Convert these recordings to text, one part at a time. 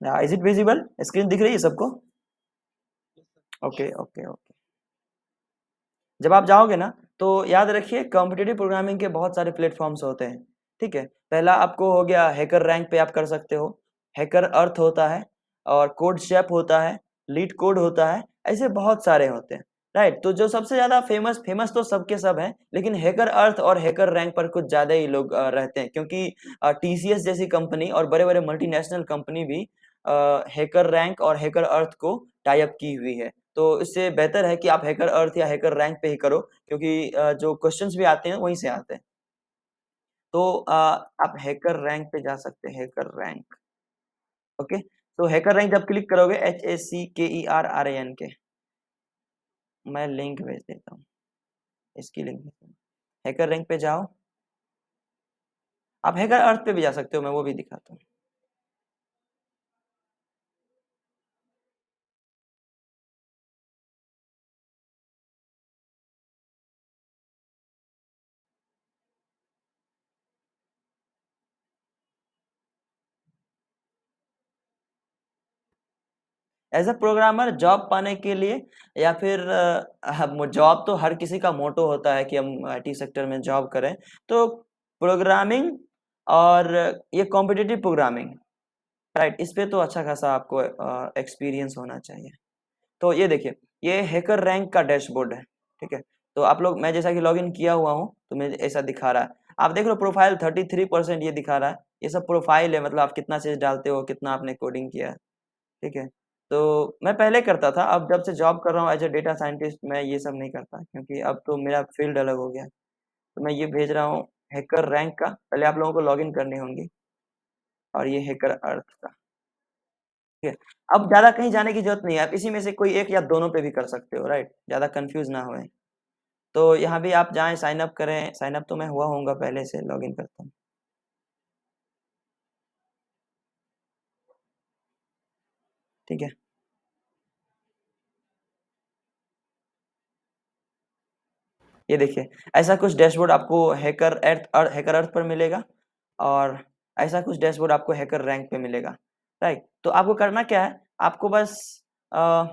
Is it visible? Screen दिख रही है सबको? Okay okay okay. जब आप जाओगे ना तो याद रखिए कॉम्पिटिटिव प्रोग्रामिंग के बहुत सारे प्लेटफॉर्म्स होते हैं। ठीक है, पहला आपको हो गया हैकर रैंक पे आप कर सकते हो, हैकर अर्थ होता है, और कोड शेप होता है, लीड कोड होता है, ऐसे बहुत सारे होते हैं। राइट, तो जो सबसे ज्यादा फेमस फेमस तो सबके सब हैं, लेकिन हैकर अर्थ और हैकर रैंक पर कुछ ज्यादा ही लोग रहते हैं, क्योंकि टीसीएस जैसी कंपनी और बड़े बड़े मल्टीनेशनल कंपनी भी हैकर रैंक और हैकर अर्थ को टाई अप की हुई है। तो इससे बेहतर है कि आप हैकर अर्थ या हैकर रैंक पे ही करो, क्योंकि जो क्वेश्चंस भी आते हैं वहीं से आते हैं। तो आप हैकर रैंक पे जा सकते हैं, हैकर रैंक। ओके, तो हैकर रैंक जब क्लिक करोगे, HACKERRAN के, मैं लिंक भेज देता हूँ, इसकी लिंक हैकर रैंक पे जाओ। आप हैकर अर्थ पे भी जा सकते हो, मैं वो भी दिखाता हूँ। एज अ प्रोग्रामर जॉब पाने के लिए, या फिर जॉब तो हर किसी का मोटो होता है कि हम आईटी सेक्टर में जॉब करें, तो प्रोग्रामिंग और ये कॉम्पिटिटिव प्रोग्रामिंग, राइट, इस पे तो अच्छा खासा आपको एक्सपीरियंस होना चाहिए। तो ये देखिए, ये हैकर रैंक का डैशबोर्ड है। ठीक है, तो आप लोग, मैं जैसा कि लॉगिन किया हुआ हूँ तो मुझे ऐसा दिखा रहा है। आप देख लो प्रोफाइल 33% ये दिखा रहा है, ये सब प्रोफाइल है, मतलब आप कितना चीज डालते हो, कितना आपने कोडिंग किया है। ठीक है, तो मैं पहले करता था, अब जब से जॉब कर रहा हूँ एज ए डेटा साइंटिस्ट, मैं ये सब नहीं करता, क्योंकि अब तो मेरा फील्ड अलग हो गया। तो मैं ये भेज रहा हूँ हैकर रैंक का, पहले आप लोगों को लॉगिन करनी होंगी, और ये हैकर अर्थ का। ठीक है, अब ज्यादा कहीं जाने की जरूरत नहीं है, आप इसी में से कोई एक या दोनों पे भी कर सकते हो, राइट, ज्यादा कंफ्यूज ना होए। तो यहाँ भी आप जाएं, साइन अप करें, साइन अप तो मैं हुआ होऊंगा पहले से, लॉगिन करता हूँ। ठीक है, ये देखिए, ऐसा कुछ डैशबोर्ड आपको हैकर अर्थ पर मिलेगा, और ऐसा कुछ डैशबोर्ड आपको हैकर रैंक पे मिलेगा। राइट, तो आपको करना क्या है, आपको बस अ,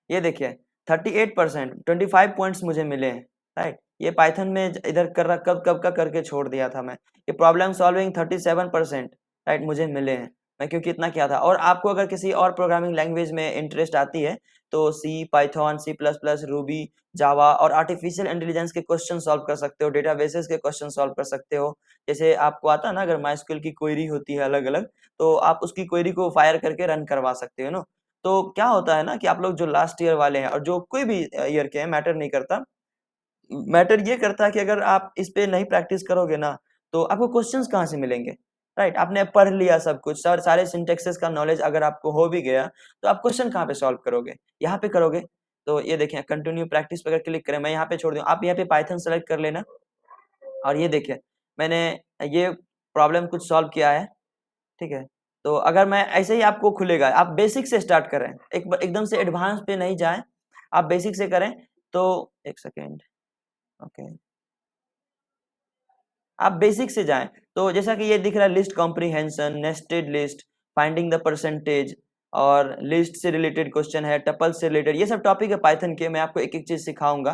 ये देखिए 38%, 25 पॉइंट्स मुझे मिले हैं। राइट, ये पाइथन में इधर कर रहा, कब कब का करके छोड़ दिया था मैं। ये प्रॉब्लम सॉल्विंग 37%, राइट, मुझे मिले हैं, मैं क्योंकि इतना किया था। और आपको अगर किसी और प्रोग्रामिंग लैंग्वेज में इंटरेस्ट आती है, तो सी, पाइथन, C++, रूबी, जावा और आर्टिफिशियल इंटेलिजेंस के क्वेश्चन सॉल्व कर सकते हो, डेटाबेसेस के क्वेश्चन सॉल्व कर सकते हो। जैसे आपको आता है ना, अगर माइस्क्यूएल की क्वेरी होती है अलग अलग, तो आप उसकी क्वेरी को फायर करके रन करवा सकते हो ना। तो क्या होता है ना कि आप लोग जो लास्ट ईयर वाले हैं, और जो कोई भी ईयर के हैं, मैटर नहीं करता। मैटर ये करता है कि अगर आप इस पे नहीं प्रैक्टिस करोगे ना, तो आपको क्वेश्चंस कहाँ से मिलेंगे। राइट, आपने पढ़ लिया सब कुछ, सारे सिंटेक्सेस का नॉलेज अगर आपको हो भी गया, तो आप क्वेश्चन कहाँ पे सॉल्व करोगे, यहाँ पे करोगे। तो ये देखें, कंटिन्यू प्रैक्टिस पे अगर क्लिक करें, मैं यहाँ पे छोड़ दूँ, आप यहाँ पे पाइथन सेलेक्ट कर लेना। और ये देखिए, मैंने ये प्रॉब्लम कुछ सॉल्व किया है। ठीक है, तो अगर मैं ऐसे ही आपको खुलेगा, आप बेसिक से स्टार्ट करें, एकदम से एडवांस पे नहीं जाएं, आप बेसिक से करें। तो एक सेकेंड, ओके, आप बेसिक से जाएं। तो जैसा कि ये दिख रहा है, list comprehension, nested list, finding the percentage, और लिस्ट से रिलेटेड क्वेश्चन है, टपल से रिलेटेड, ये सब टॉपिक है पाइथन के, मैं आपको एक एक चीज सिखाऊंगा।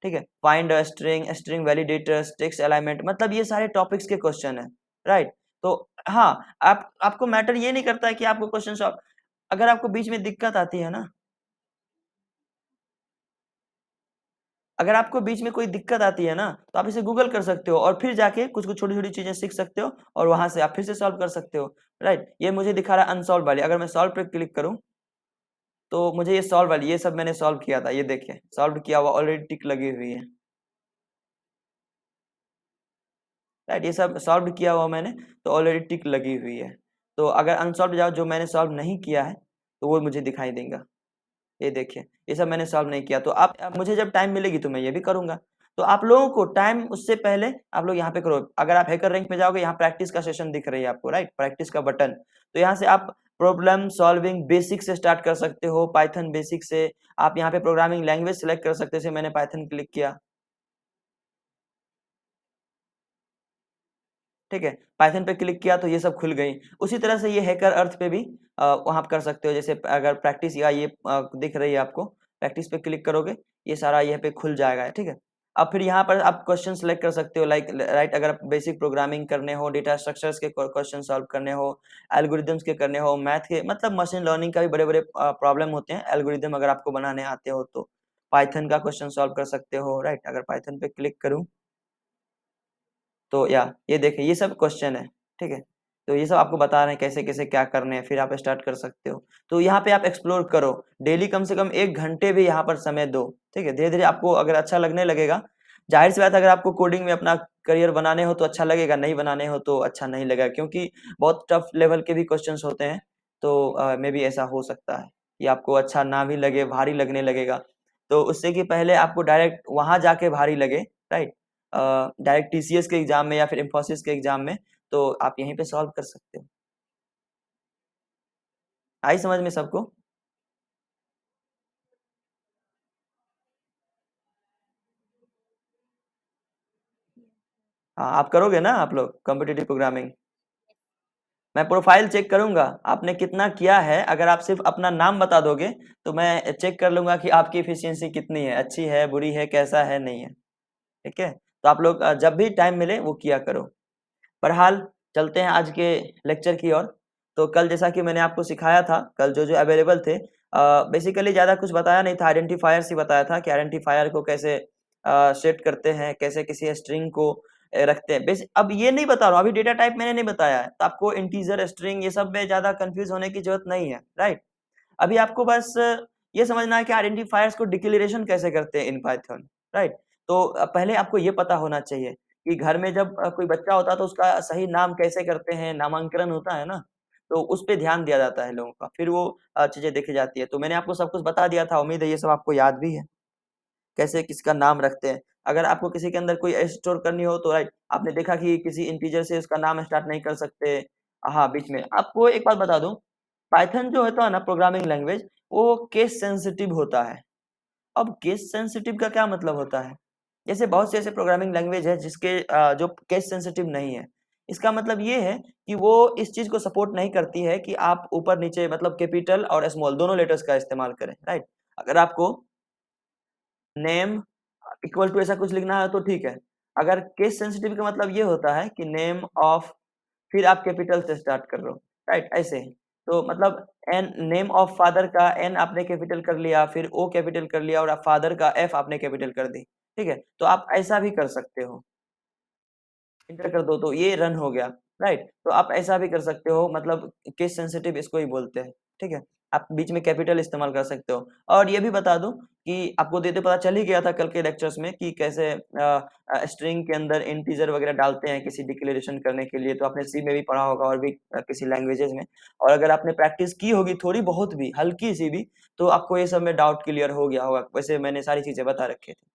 ठीक है, find a string, string validators, text alignment, मतलब ये सारे टॉपिक्स के क्वेश्चन है। राइट, तो हाँ, आपको मैटर ये नहीं करता है कि आपको क्वेश्चन सॉल्व, अगर आपको बीच में दिक्कत आती है ना, अगर आपको बीच में कोई दिक्कत आती है ना, तो आप इसे गूगल कर सकते हो, और फिर जाके कुछ कुछ छोटी छोटी चीजें सीख सकते हो, और वहां से आप फिर से सॉल्व कर सकते हो। राइट, ये मुझे दिखा रहा है अनसॉल्व वाली, अगर मैं सॉल्व पे क्लिक करूं, तो मुझे ये सॉल्व वाली, ये सब मैंने सॉल्व किया था, ये देखिए सॉल्व किया हुआ, ऑलरेडी टिक लगी हुई है। राइट, ये सब सॉल्व किया हुआ मैंने, तो ऑलरेडी टिक लगी हुई है। तो अगर अनसॉल्व जाओ, जो मैंने सॉल्व नहीं किया है, तो वो मुझे दिखाई देगा। ये देखिए, ये सब मैंने सॉल्व नहीं किया, तो आप, अब मुझे जब टाइम मिलेगी तो मैं ये भी करूंगा। तो आप लोगों को टाइम, उससे पहले आप लोग यहाँ पे करो। अगर आप हैकर रैंक पे जाओगे, यहाँ प्रैक्टिस का सेशन दिख रही है आपको, राइट, प्रैक्टिस का बटन, तो यहाँ से आप प्रॉब्लम सॉल्विंग बेसिक से स्टार्ट कर सकते हो, पाइथन बेसिक से। आप यहाँ पे प्रोग्रामिंग लैंग्वेज सेलेक्ट कर सकते हो, जैसे मैंने पाइथन क्लिक किया। ठीक है, पाइथन पे क्लिक किया तो ये सब खुल गई। उसी तरह से ये हैकर अर्थ पे भी वहाँ कर सकते हो। जैसे अगर प्रैक्टिस या ये दिख रही है आपको, प्रैक्टिस पे क्लिक करोगे ये सारा यहाँ पे खुल जाएगा, ठीक है। अब फिर यहाँ पर आप क्वेश्चन सेलेक्ट कर सकते हो, लाइक राइट, अगर बेसिक प्रोग्रामिंग करने हो, डेटा स्ट्रक्चर्स के क्वेश्चन सॉल्व करने हो, एल्गोरिदम्स के करने हो, मैथ के, मतलब मशीन लर्निंग का भी बड़े बड़े प्रॉब्लम होते हैं, एल्गोरिदम अगर आपको बनाने आते हो तो पाइथन का क्वेश्चन सॉल्व कर सकते हो, राइट। अगर पाइथन पे क्लिक करूँ तो या ये देखिए ये सब क्वेश्चन है, ठीक है। तो ये सब आपको बता रहे हैं कैसे कैसे क्या करने हैं, फिर आप स्टार्ट कर सकते हो। तो यहाँ पे आप एक्सप्लोर करो, डेली कम से कम 1 घंटे भी यहाँ पर समय दो, ठीक है। धीरे धीरे आपको अगर अच्छा लगने लगेगा, जाहिर सी बात है, अगर आपको कोडिंग में अपना करियर बनाने हो तो अच्छा लगेगा, नहीं बनाने हो तो अच्छा नहीं लगेगा, क्योंकि बहुत टफ लेवल के भी क्वेश्चन होते हैं। तो मे बी ऐसा हो सकता है कि आपको अच्छा ना भी लगे, भारी लगने लगेगा। तो उससे कि पहले आपको डायरेक्ट वहां जाके भारी लगे, राइट, डायरेक्ट टीसीएस के एग्जाम में या फिर इंफोसिस के एग्जाम में, तो आप यहीं पे सॉल्व कर सकते हो। आई समझ में सबको? हाँ, आप करोगे ना, आप लोग कॉम्पिटिटिव प्रोग्रामिंग? मैं प्रोफाइल चेक करूंगा आपने कितना किया है। अगर आप सिर्फ अपना नाम बता दोगे तो मैं चेक कर लूंगा कि आपकी एफिशिएंसी कितनी है, अच्छी है, बुरी है, कैसा है, नहीं है, ठीक है। तो आप लोग जब भी टाइम मिले वो किया करो। बहरहाल चलते हैं आज के लेक्चर की ओर। तो कल जैसा कि मैंने आपको सिखाया था, कल जो जो अवेलेबल थे, बेसिकली ज़्यादा कुछ बताया नहीं था, आइडेंटिफायर्स ही बताया था कि आइडेंटिफायर को कैसे सेट करते हैं, कैसे किसी स्ट्रिंग को रखते हैं। बेसिक अब ये नहीं बता रहा हूँ, अभी डेटा टाइप मैंने नहीं बताया है, तो आपको इंटीजर, स्ट्रिंग ये सब में ज़्यादा कंफ्यूज होने की जरूरत नहीं है, राइट। अभी आपको बस ये समझना है कि आइडेंटिफायर्स को डिक्लेरेशन कैसे करते हैं इन पाइथन, राइट। तो पहले आपको ये पता होना चाहिए कि घर में जब कोई बच्चा होता है तो उसका सही नाम कैसे करते हैं, नामांकन होता है ना, तो उस पे ध्यान दिया जाता है लोगों का, फिर वो चीजें देखी जाती है। तो मैंने आपको सब कुछ बता दिया था, उम्मीद है ये सब आपको याद भी है, कैसे किसका नाम रखते हैं। अगर आपको किसी के अंदर कोई स्टोर करनी हो तो राइट, आपने देखा कि किसी इंटीजर से उसका नाम स्टार्ट नहीं कर सकते। हाँ, बीच में आपको एक बात बता दूं, पाइथन जो होता है ना प्रोग्रामिंग लैंग्वेज, वो केस सेंसिटिव होता है। अब केस सेंसिटिव का क्या मतलब होता है? जैसे बहुत से ऐसे प्रोग्रामिंग लैंग्वेज है जिसके जो केस सेंसिटिव नहीं है। इसका मतलब ये है कि वो इस चीज को सपोर्ट नहीं करती है कि आप ऊपर नीचे, मतलब कैपिटल और स्मॉल दोनों लेटर्स का इस्तेमाल करें, राइट। अगर आपको नेम इक्वल टू ऐसा कुछ लिखना है तो ठीक है। अगर केस सेंसिटिव का मतलब ये होता है कि नेम ऑफ, फिर आप कैपिटल से स्टार्ट कर रहे हो, राइट, ऐसे ही। तो मतलब एन, नेम ऑफ फादर का एन आपने कैपिटल कर लिया, फिर ओ कैपिटल कर लिया, और फादर का एफ आपने कैपिटल कर दी, ठीक है। तो आप ऐसा भी कर सकते हो, इंटर कर दो तो ये रन हो गया, राइट। तो आप ऐसा भी कर सकते हो, मतलब केस सेंसिटिव इसको ही बोलते हैं, ठीक है। आप बीच में कैपिटल इस्तेमाल कर सकते हो। और ये भी बता दूं कि आपको देते पता चल ही गया था कल के लेक्चर्स में कि कैसे स्ट्रिंग के अंदर इंटीजर वगैरह डालते हैं किसी डिक्लेरेशन करने के लिए। तो आपने सी में भी पढ़ा होगा और भी किसी लैंग्वेजेस में। और अगर आपने प्रैक्टिस की होगी थोड़ी बहुत भी, हल्की सी भी, तो आपको ये सब में डाउट क्लियर हो गया होगा। वैसे मैंने सारी चीजें बता रखी थी,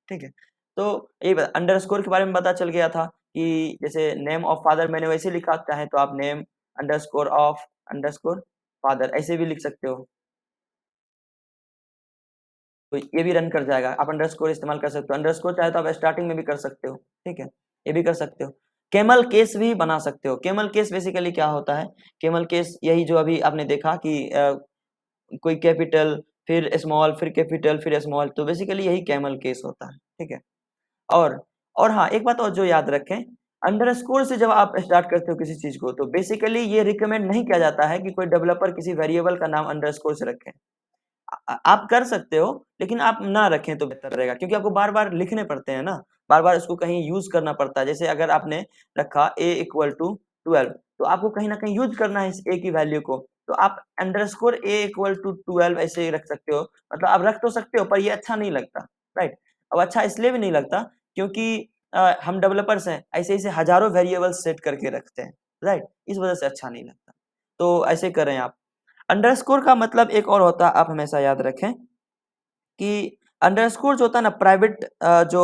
ठीक है। तो ये अंडरस्कोर के बारे में पता चल गया था कि जैसे नेम ऑफ फादर मैंने वैसे लिखा, चाहे तो आप name underscore of underscore father ऐसे भी लिख सकते हो, तो ये भी रन कर जाएगा। आप अंडरस्कोर इस्तेमाल कर सकते हो, अंडरस्कोर चाहे तो आप स्टार्टिंग में भी कर सकते हो, ठीक है, ये भी कर सकते हो। कैमल केस भी बना सकते हो। कैमल केस बेसिकली क्या होता है? कैमल केस यही जो अभी आपने देखा कि कोई कैपिटल, फिर स्मॉल, फिर कैपिटल, फिर स्मॉल, तो बेसिकली यही कैमल केस होता है, ठीक है। और और हाँ, एक बात और जो याद रखें, अंडरस्कोर से जब आप स्टार्ट करते हो किसी चीज को, तो बेसिकली ये रिकमेंड नहीं किया जाता है कि कोई डेवलपर किसी वेरिएबल का नाम अंडरस्कोर से रखे। आप कर सकते हो, लेकिन आप ना रखें तो बेहतर रहेगा, क्योंकि आपको बार बार लिखने पड़ते हैं ना, बार बार उसको कहीं यूज करना पड़ता है। जैसे अगर आपने रखा a इक्वल टू 12, तो आपको कहीं ना कहीं यूज करना है इस a की वैल्यू को, तो आप अंडरस्कोर a इक्वल टू 12 ऐसे ही रख सकते हो। मतलब आप रख तो सकते हो, पर ये अच्छा नहीं लगता, राइट। अब अच्छा इसलिए भी नहीं लगता क्योंकि हम डेवलपर्स हैं, ऐसे ऐसे हजारों वेरिएबल्स सेट करके रखते हैं, राइट, इस वजह से अच्छा नहीं लगता। तो ऐसे करें आप। अंडरस्कोर का मतलब एक और होता है, आप हमेशा याद रखें कि अंडरस्कोर जो होता है ना, प्राइवेट जो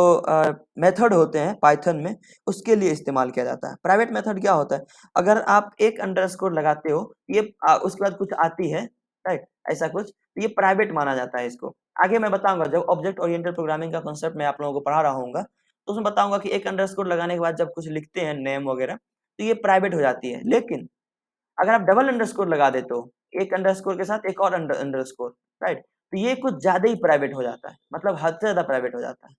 मेथड होते हैं पाइथन में, उसके लिए इस्तेमाल किया जाता है। प्राइवेट मेथड क्या होता है? अगर आप एक अंडरस्कोर लगाते हो, ये उसके बाद कुछ आती है, राइट, ऐसा कुछ, तो ये प्राइवेट माना जाता है इसको। आगे मैं बताऊंगा, जब ऑब्जेक्ट ओरिएंटेड प्रोग्रामिंग का कॉन्सेप्ट मैं आप लोगों को पढ़ा रहा हूँ, तो उसमें बताऊंगा कि एक अंडरस्कोर लगाने के बाद जब कुछ लिखते हैं नेम वगैरह, तो ये प्राइवेट हो जाती है। लेकिन अगर आप डबल अंडरस्कोर लगा देते हो, एक अंडरस्कोर के साथ एक और अंडरस्कोर, राइट, तो ये कुछ ज्यादा ही प्राइवेट हो जाता है, मतलब हद से ज्यादा प्राइवेट हो जाता है।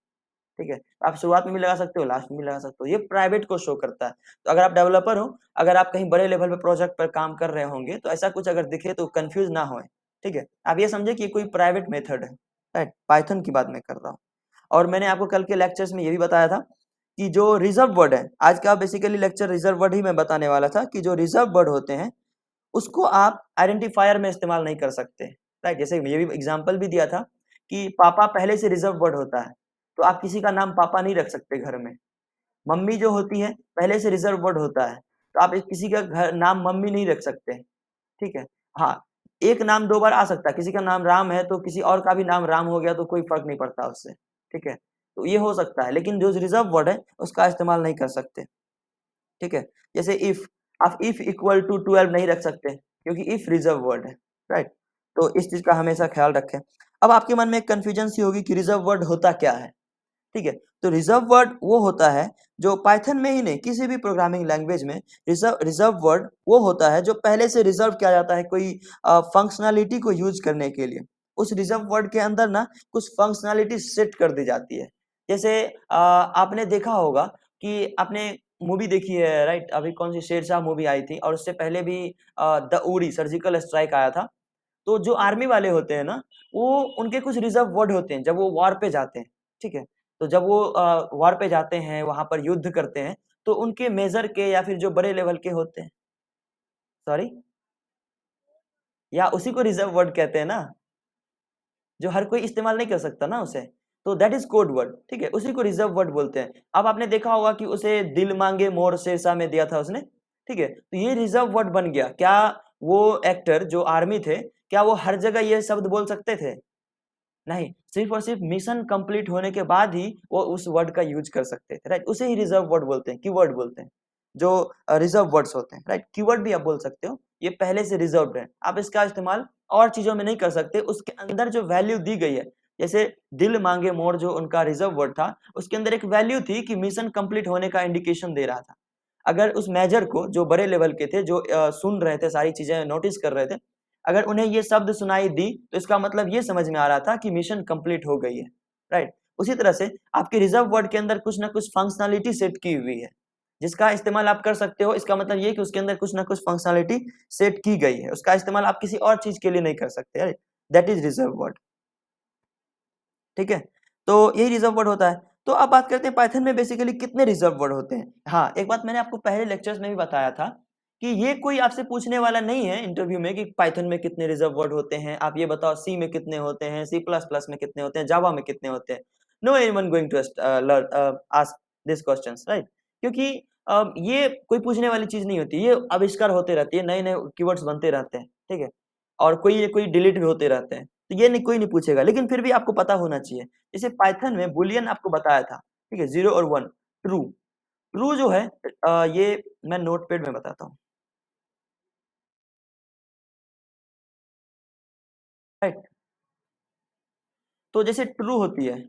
ठीक है, आप शुरुआत में भी लगा सकते हो, लास्ट में भी लगा सकते हो, ये प्राइवेट को शो करता है। तो अगर आप डेवलपर हो, अगर आप कहीं बड़े लेवल पे प्रोजेक्ट पर काम कर रहे होंगे, तो ऐसा कुछ अगर दिखे तो कंफ्यूज ना होए। ठीक है, आप ये समझे कि ये कोई प्राइवेट मेथड है, राइट, पाइथन की बात मैं कर रहा हूँ। और मैंने आपको कल के लेक्चर्स में ये भी बताया था कि जो रिजर्व वर्ड है, आज का बेसिकली लेक्चर रिजर्व वर्ड ही मैं बताने वाला था, कि जो रिजर्व वर्ड होते हैं उसको आप आइडेंटिफायर में इस्तेमाल नहीं कर सकते, राइट। जैसे ये भी एग्जांपल भी दिया था कि पापा पहले से रिजर्व वर्ड होता है, तो आप किसी का नाम पापा नहीं रख सकते घर में। मम्मी जो होती है पहले से रिजर्व वर्ड होता है, तो आप किसी का घर नाम मम्मी नहीं रख सकते। ठीक है, हाँ, एक नाम दो बार आ सकता है, किसी का नाम राम है तो किसी और का भी नाम राम हो गया तो कोई फर्क नहीं पड़ता उससे। ठीक है, तो ये हो सकता है, लेकिन जो रिजर्व वर्ड है उसका इस्तेमाल नहीं कर सकते। ठीक है, जैसे इफ, आप इफ इक्वल टू 12 नहीं रख सकते, क्योंकि इफ रिजर्व वर्ड है, राइट। तो इस चीज का हमेशा ख्याल रखें। अब आपके मन में एक कंफ्यूजन सी होगी कि रिजर्व वर्ड होता क्या है। ठीक है, तो रिजर्व वर्ड वो होता है जो पाइथन में ही नहीं, किसी भी प्रोग्रामिंग लैंग्वेज में रिजर्व वर्ड वो होता है जो पहले से रिजर्व किया जाता है कोई फंक्शनैलिटी को यूज करने के लिए। उस रिजर्व वर्ड के अंदर ना कुछ फंक्शनैलिटी सेट कर दी जाती है। जैसे आपने देखा होगा कि आपने मूवी देखी है, राइट, अभी कौन सी शेरशाह मूवी आई थी, और उससे पहले भी द उड़ी सर्जिकल स्ट्राइक आया था। तो जो आर्मी वाले होते हैं ना, वो उनके कुछ रिजर्व वर्ड होते हैं जब वो वॉर पे जाते हैं। ठीक है, तो जब वो वॉर पे जाते हैं, वहां पर युद्ध करते हैं, तो उनके मेजर के या फिर जो बड़े लेवल के होते हैं, सॉरी, या उसी को रिजर्व वर्ड कहते हैं ना, जो हर कोई इस्तेमाल नहीं कर सकता ना उसे, तो दैट इज कोड वर्ड। ठीक है, उसी को रिजर्व वर्ड बोलते हैं। अब आपने देखा होगा कि उसे दिल मांगे मोर शेरशाह में दिया था उसने। ठीक है, तो ये रिजर्व वर्ड बन गया। क्या वो एक्टर जो आर्मी थे, क्या वो हर जगह ये शब्द बोल सकते थे? नहीं, सिर्फ और सिर्फ मिशन कंप्लीट होने के बाद ही वो उस वर्ड का यूज कर सकते थे, राइट। उसे ही रिजर्व वर्ड बोलते हैं, कीवर्ड बोलते हैं, जो रिजर्व वर्ड्स होते हैं, राइट। कीवर्ड भी आप बोल सकते हो, ये पहले से रिजर्व्ड है, आप इसका इस्तेमाल और चीजों में नहीं कर सकते। उसके अंदर जो वैल्यू दी गई है, जैसे दिल मांगे मोर जो उनका रिजर्व वर्ड था, उसके अंदर एक वैल्यू थी कि मिशन कंप्लीट होने का इंडिकेशन दे रहा था। अगर उस मेजर को, जो बड़े लेवल के थे, जो सुन रहे थे, सारी चीजें नोटिस कर रहे थे, अगर उन्हें ये शब्द सुनाई दी, तो इसका मतलब ये समझ में आ रहा था कि मिशन कंप्लीट हो गई है, राइट। उसी तरह से आपके रिजर्व वर्ड के अंदर कुछ ना कुछ फंक्शनैलिटी सेट की हुई है, जिसका इस्तेमाल आप कर सकते हो। इसका मतलब ये कि उसके अंदर कुछ ना कुछ फंक्शनैलिटी सेट की गई है, उसका इस्तेमाल आप किसी और चीज के लिए नहीं कर सकते, right. That is reserve word. ठीक है, तो यही रिजर्व वर्ड होता है। तो अब बात करते हैं पाइथन में बेसिकली कितने रिजर्व वर्ड होते हैं। हाँ, एक बात मैंने आपको पहले लेक्चर्स में भी बताया था कि ये कोई आपसे पूछने वाला नहीं है इंटरव्यू में कि पाइथन में कितने रिजर्व वर्ड होते हैं, आप ये बताओ सी में कितने होते हैं, सी प्लस प्लस में कितने होते हैं, जावा में कितने होते हैं। No anyone going to ask this questions, right. क्योंकि ये कोई पूछने वाली चीज नहीं होती, ये आविष्कार होते रहती है, नए नए कीवर्ड्स बनते रहते हैं। ठीक है, और कोई कोई डिलीट भी होते रहते हैं, तो ये नहीं, कोई नहीं पूछेगा, लेकिन फिर भी आपको पता होना चाहिए। जैसे पाइथन में बुलियन आपको बताया था, ठीक है, 0 और 1, ट्रू। ट्रू जो है ये मैं नोटपैड में बताता हूँ, राइट। तो जैसे ट्रू होती है,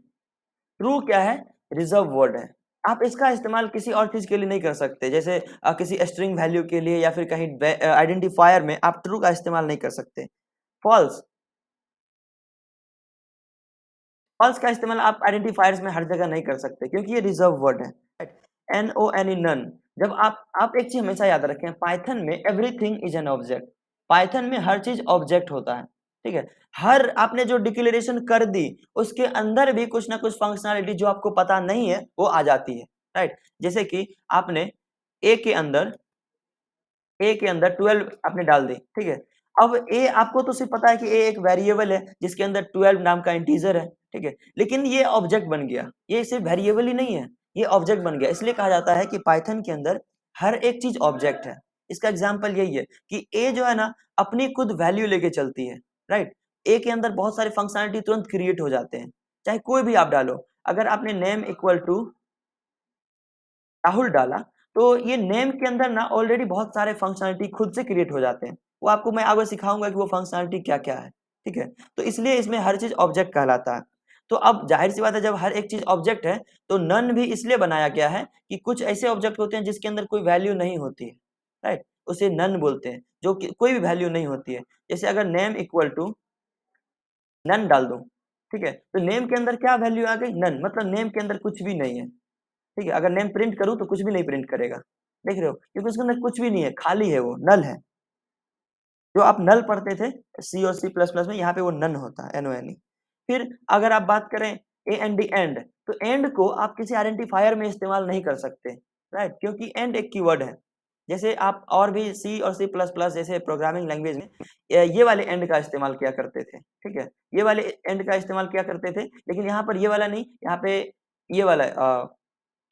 ट्रू क्या है, रिजर्व वर्ड है। आप इसका इस्तेमाल किसी और चीज के लिए नहीं कर सकते। जैसे किसी स्ट्रिंग वैल्यू के लिए या फिर कहीं आइडेंटिफायर में आप ट्रू का इस्तेमाल नहीं कर सकते। फॉल्स, फॉल्स का इस्तेमाल आप आइडेंटिफायर्स में हर जगह नहीं कर सकते, क्योंकि ये रिजर्व वर्ड है। N O N E, none. जब आप एक चीज हमेशा याद रखें, पाइथन में everything is an object. Python में हर चीज ऑब्जेक्ट होता है। ठीक है, हर आपने जो डिक्लेरेशन कर दी, उसके अंदर भी कुछ ना कुछ फंक्शनैलिटी जो आपको पता नहीं है वो आ जाती है, राइट। जैसे कि आपने ए के अंदर ए के अंदर 12 आपने डाल दी, ठीक है। अब ए आपको तो सिर्फ पता है कि ए एक वेरिएबल है जिसके अंदर 12 नाम का इंटीजर है, ठीक है, लेकिन ये ऑब्जेक्ट बन गया। ये सिर्फ वेरिएबल ही नहीं है, ये ऑब्जेक्ट बन गया। इसलिए कहा जाता है कि पाइथन के अंदर हर एक चीज ऑब्जेक्ट है। इसका एग्जाम्पल यही है कि ए जो है ना, अपनी खुद वैल्यू लेके चलती है, राइट। ए के अंदर बहुत सारे फंक्शनलिटी तुरंत क्रिएट हो जाते हैं, चाहे कोई भी आप डालो। अगर आपने नेम इक्वल टू राहुल डाला, तो ये नेम के अंदर ना ऑलरेडी बहुत सारे फंक्शनलिटी खुद से क्रिएट हो जाते हैं। वो आपको मैं आगे सिखाऊंगा कि वो फंक्शनलिटी क्या क्या है। ठीक है, तो इसलिए इसमें हर चीज ऑब्जेक्ट कहलाता है। तो अब जाहिर सी बात है, जब हर एक चीज ऑब्जेक्ट है तो नन भी इसलिए बनाया गया है कि कुछ ऐसे ऑब्जेक्ट होते हैं जिसके अंदर कोई वैल्यू नहीं होती है, राइट, उसे नन बोलते हैं, जो कि कोई भी वैल्यू नहीं होती है। जैसे अगर नेम इक्वल टू नन डाल दूं, ठीक है, तो नेम के अंदर क्या वैल्यू आ गई, नन, मतलब नेम के अंदर कुछ भी नहीं है, ठीक है। अगर नेम प्रिंट करूं तो कुछ भी नहीं प्रिंट करेगा, देख रहे हो, क्योंकि उसके अंदर कुछ भी नहीं है, खाली है, वो नल है। जो आप नल पढ़ते थे सी और सी प्लस प्लस में, यहाँ पे वो नन होता है, NONE। फिर अगर आप बात करें AND एंड, तो एंड को आप किसी आइडेंटिफायर में इस्तेमाल नहीं कर सकते, राइट, क्योंकि एंड एक कीवर्ड है। जैसे आप और भी सी और सी प्लस प्लस जैसे प्रोग्रामिंग लैंग्वेज में ये वाले एंड का इस्तेमाल किया करते थे, ठीक है, ये वाले एंड का इस्तेमाल किया करते थे, लेकिन यहाँ पर ये वाला नहीं, यहाँ पे ये वाला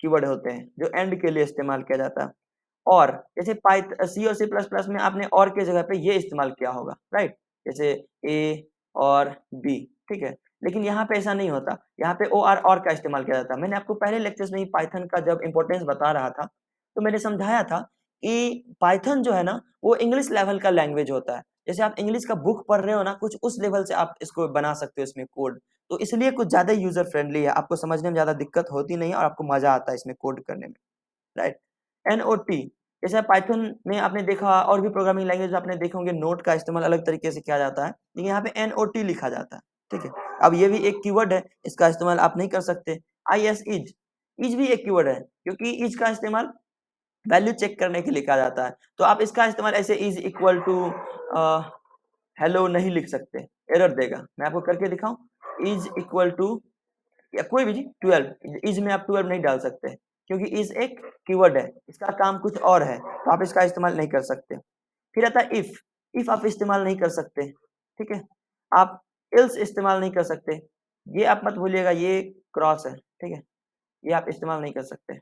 कीवर्ड होते हैं जो एंड के लिए इस्तेमाल किया जाता है। और जैसे पाइथ सी और सी प्लस प्लस में आपने और के जगह पे ये इस्तेमाल किया होगा, राइट, जैसे ए और बी, ठीक है, लेकिन यहाँ पे ऐसा नहीं होता, यहाँ पे ओ आर और का इस्तेमाल किया जाता है। मैंने आपको पहले लेक्चर्स में ही पाइथन का जब इंपॉर्टेंस बता रहा था, तो मैंने समझाया था कि पाइथन जो है ना, वो इंग्लिश लेवल का लैंग्वेज होता है। जैसे आप इंग्लिश का बुक पढ़ रहे हो ना, कुछ उस लेवल से आप इसको बना सकते हो इसमें कोड, तो इसलिए कुछ ज्यादा यूजर फ्रेंडली है, आपको समझने में ज्यादा दिक्कत होती नहीं है और आपको मजा आता है इसमें कोड करने में, राइट। NOT, जैसे पाइथन में आपने देखा और भी प्रोग्रामिंग लैंग्वेज आपने देखे होंगे, नोट का इस्तेमाल अलग तरीके से किया जाता है, लेकिन यहाँ पे NOT लिखा जाता है, ठीक है। अब ये भी एक कीवर्ड है, इसका इस्तेमाल आप नहीं कर सकते। IS इज, इज भी एक कीवर्ड है, क्योंकि इज का इस्तेमाल वैल्यू चेक करने के लिए किया जाता है, तो आप इसका इस्तेमाल ऐसे इज इक्वल टू हेलो नहीं लिख सकते, एरर देगा। मैं आपको करके दिखाऊं, इज इक्वल टू या कोई भी 12, इज में आप 12 नहीं डाल सकते, क्योंकि इज एक कीवर्ड है, इसका काम कुछ और है, तो आप इसका इस्तेमाल नहीं कर सकते। फिर आता है इफ आप इस्तेमाल नहीं कर सकते, ठीक है, आप इल्स इस्तेमाल नहीं कर सकते, ये आप मत भूलिएगा, ये क्रॉस है, ठीक है, ये आप इस्तेमाल नहीं कर सकते,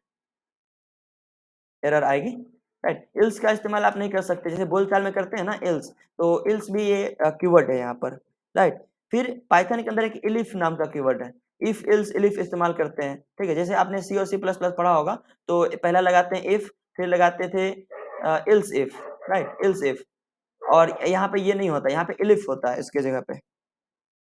एरर आएगी, राइट। इल्स का इस्तेमाल आप नहीं कर सकते, जैसे बोलचाल में करते हैं ना इल्स, तो इल्स भी ये कीवर्ड है यहाँ पर, राइट। फिर पाइथन के अंदर एक इलिफ नाम का कीवर्ड है, इफ इल्स इलिफ इस्तेमाल करते हैं, ठीक है। जैसे आपने सी और सी प्लस प्लस पढ़ा होगा, तो पहला लगाते हैं इफ, फिर लगाते थे ills if, right, ills if, और यहाँ पे ये नहीं होता, यहाँ पे इलिफ होता है इसके जगह पे,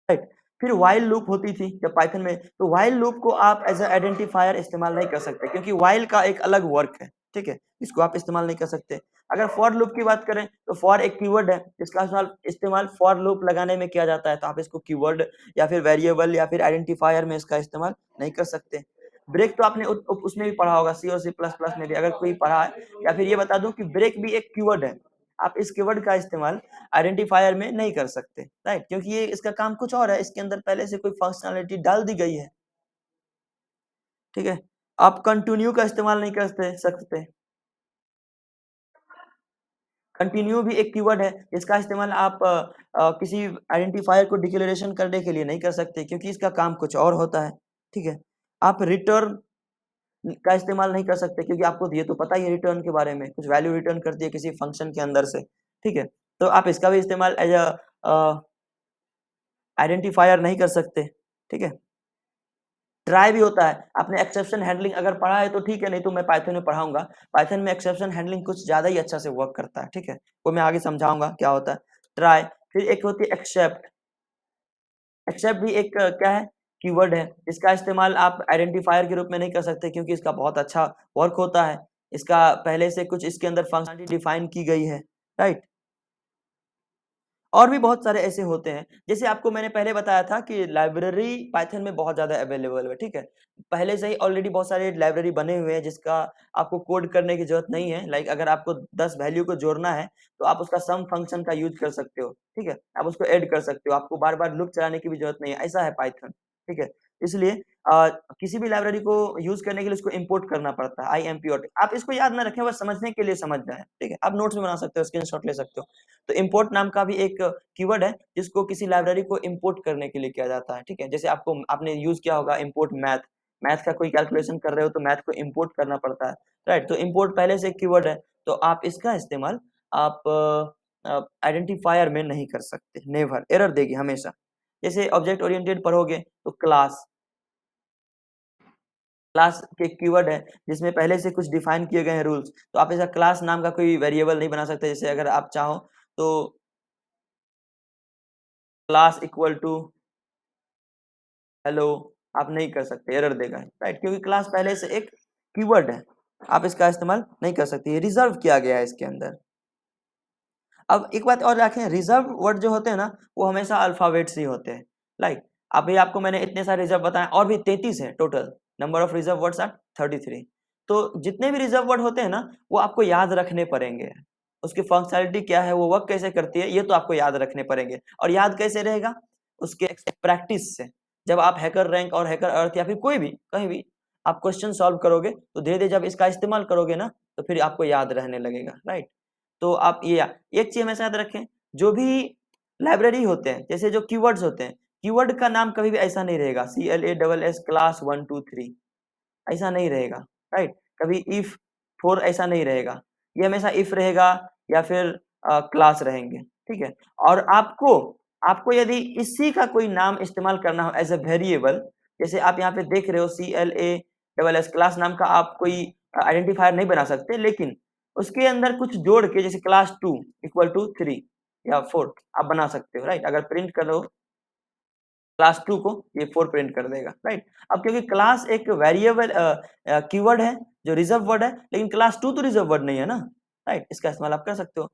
राइट। फिर व्हाइल लूप होती थी जब पाइथन में, तो व्हाइल लूप को आप एज अ आइडेंटिफायर इस्तेमाल नहीं कर सकते, क्योंकि व्हाइल का एक अलग वर्क है, ठीक है, इसको आप इस्तेमाल नहीं कर सकते। अगर फॉर लूप की बात करें, तो फॉर एक कीवर्ड है जिसका इस्तेमाल फॉर लूप लगाने में किया जाता है, तो आप इसको कीवर्ड या फिर वेरिएबल या फिर आइडेंटिफायर में इसका इस्तेमाल नहीं कर सकते। ब्रेक तो आपने उसमें भी पढ़ा होगा, सी और सी प्लस प्लस में भी, अगर कोई पढ़ा है, या फिर ये बता दूं कि ब्रेक भी एक कीवर्ड है, आप इस कीवर्ड का इस्तेमाल आइडेंटिफायर में नहीं कर सकते, राइट, क्योंकि ये इसका काम कुछ और है, इसके अंदर पहले से कोई फंक्शनैलिटी डाल दी गई है, ठीक है। आप कंटिन्यू का इस्तेमाल नहीं कर सकते, कंटिन्यू भी एक कीवर्ड है जिसका इस्तेमाल आप किसी आइडेंटिफायर को डिक्लेरेशन करने के लिए नहीं कर सकते, क्योंकि इसका काम कुछ और होता है, ठीक है। आप रिटर्न का इस्तेमाल नहीं कर सकते, क्योंकि आपको ये तो पता ही है रिटर्न के बारे में, कुछ वैल्यू रिटर्न करती है किसी फंक्शन के अंदर से, ठीक है, तो आप इसका भी इस्तेमाल एज अ आइडेंटिफायर नहीं कर सकते, ठीक है। ट्राई भी होता है, आपने एक्सेप्शन हैंडलिंग अगर पढ़ा है तो ठीक है, नहीं तो मैं पाइथन में पढ़ाऊंगा। पाइथन में एक्सेप्शन हैंडलिंग कुछ ज्यादा ही अच्छा से वर्क करता है, ठीक है, वो मैं आगे समझाऊंगा क्या होता है। ट्राई, फिर एक होती है एक्सेप्ट, एक्सेप्ट भी एक क्या है, कीवर्ड है, इसका इस्तेमाल आप आइडेंटिफायर के रूप में नहीं कर सकते, क्योंकि इसका बहुत अच्छा वर्क होता है, इसका पहले से कुछ इसके अंदर फंक्शनलिटी डिफाइन की गई है, राइट। और भी बहुत सारे ऐसे होते हैं, जैसे आपको मैंने पहले बताया था कि लाइब्रेरी पाइथन में बहुत ज़्यादा अवेलेबल है, ठीक है। पहले से ही ऑलरेडी बहुत सारे लाइब्रेरी बने हुए हैं जिसका आपको कोड करने की ज़रूरत नहीं है। लाइक अगर आपको 10 वैल्यू को जोड़ना है, तो आप उसका सम फंक्शन का यूज़ कर सकते हो, ठीक है। आप उसको ऐड कर सकते हो, आपको बार-बार लूप चलाने की भी ज़रूरत नहीं है, ऐसा है पाइथन, ठीक है। इसलिए किसी भी लाइब्रेरी को यूज़ करने के लिए उसको इम्पोर्ट करना पड़ता है, IMPORT। आप इसको याद ना रखें, बस समझने के लिए समझ जाएँ, ठीक है। आप नोट्स में बना सकते हो, स्क्रीनशॉट ले सकते हो। तो इम्पोर्ट नाम का भी एक कीवर्ड है जिसको किसी लाइब्रेरी को इंपोर्ट करने के लिए किया जाता है, ठीक है। जैसे आपने यूज किया होगा इंपोर्ट मैथ, मैथ का कोई कैलकुलेशन कर रहे हो तो मैथ को इंपोर्ट करना पड़ता है, राइट। तो इंपोर्ट पहले से एक कीवर्ड है, तो आप इसका इस्तेमाल आप आइडेंटिफायर में नहीं कर सकते, नेवर, एरर देगी हमेशा। जैसे ऑब्जेक्ट ओरिएंटेड पढ़ोगे तो क्लास, क्लास के कीवर्ड है जिसमें पहले से कुछ डिफाइन किए गए हैं रूल्स, तो आप ऐसा क्लास नाम का कोई वेरिएबल नहीं बना सकते। जैसे अगर आप चाहो तो क्लास इक्वल टू हेलो आप नहीं कर सकते, एरर देगा, राइट, क्योंकि क्लास पहले से एक कीवर्ड है, आप इसका इस्तेमाल नहीं कर सकते, ये रिजर्व किया गया है इसके अंदर। अब एक बात और रखें, रिजर्व वर्ड जो होते हैं ना वो हमेशा अल्फाबेट्स ही होते हैं, लाइक अभी आपको मैंने इतने सारे रिजर्व बताए, और भी 33 है total, number of reserve words are 33। तो जितने भी रिजर्व वर्ड होते हैं ना वो आपको याद रखने पड़ेंगे, उसकी फंक्शनैलिटी क्या है, वो वर्क कैसे करती है, ये तो आपको याद रखने पड़ेंगे। और याद कैसे रहेगा, उसके प्रैक्टिस से। जब आप हैकर रैंक और हैकर अर्थ या फिर कोई भी कहीं भी आप क्वेश्चन सॉल्व करोगे तो धीरे धीरे जब इसका इस्तेमाल करोगे ना तो फिर आपको याद रहने लगेगा, राइट। तो आप ये एक चीज हमेशा याद रखें, जो भी लाइब्रेरी होते हैं, जैसे जो कीवर्ड्स होते हैं, कीवर्ड का नाम कभी भी ऐसा नहीं रहेगा CLASS क्लास 1 2 3, ऐसा नहीं रहेगा, राइट। कभी इफ फोर ऐसा नहीं रहेगा, ये हमेशा इफ रहेगा या फिर क्लास रहेंगे, ठीक है। और आपको आपको यदि इसी का कोई नाम इस्तेमाल करना हो एज ए वेरिएबल, जैसे आप यहाँ पे देख रहे हो CLASS क्लास नाम का आप कोई आइडेंटिफायर नहीं बना सकते, लेकिन उसके अंदर कुछ जोड़ के जैसे क्लास 2 इक्वल टू 3 या 4 आप बना सकते हो, राइट। अगर प्रिंट करो क्लास 2 को, ये 4 प्रिंट कर देगा, राइट। अब क्योंकि क्लास एक वेरिएबल कीवर्ड है जो रिजर्व वर्ड है, लेकिन क्लास 2 तो रिजर्व वर्ड नहीं है ना, राइट। इसका इस्तेमाल आप कर सकते हो।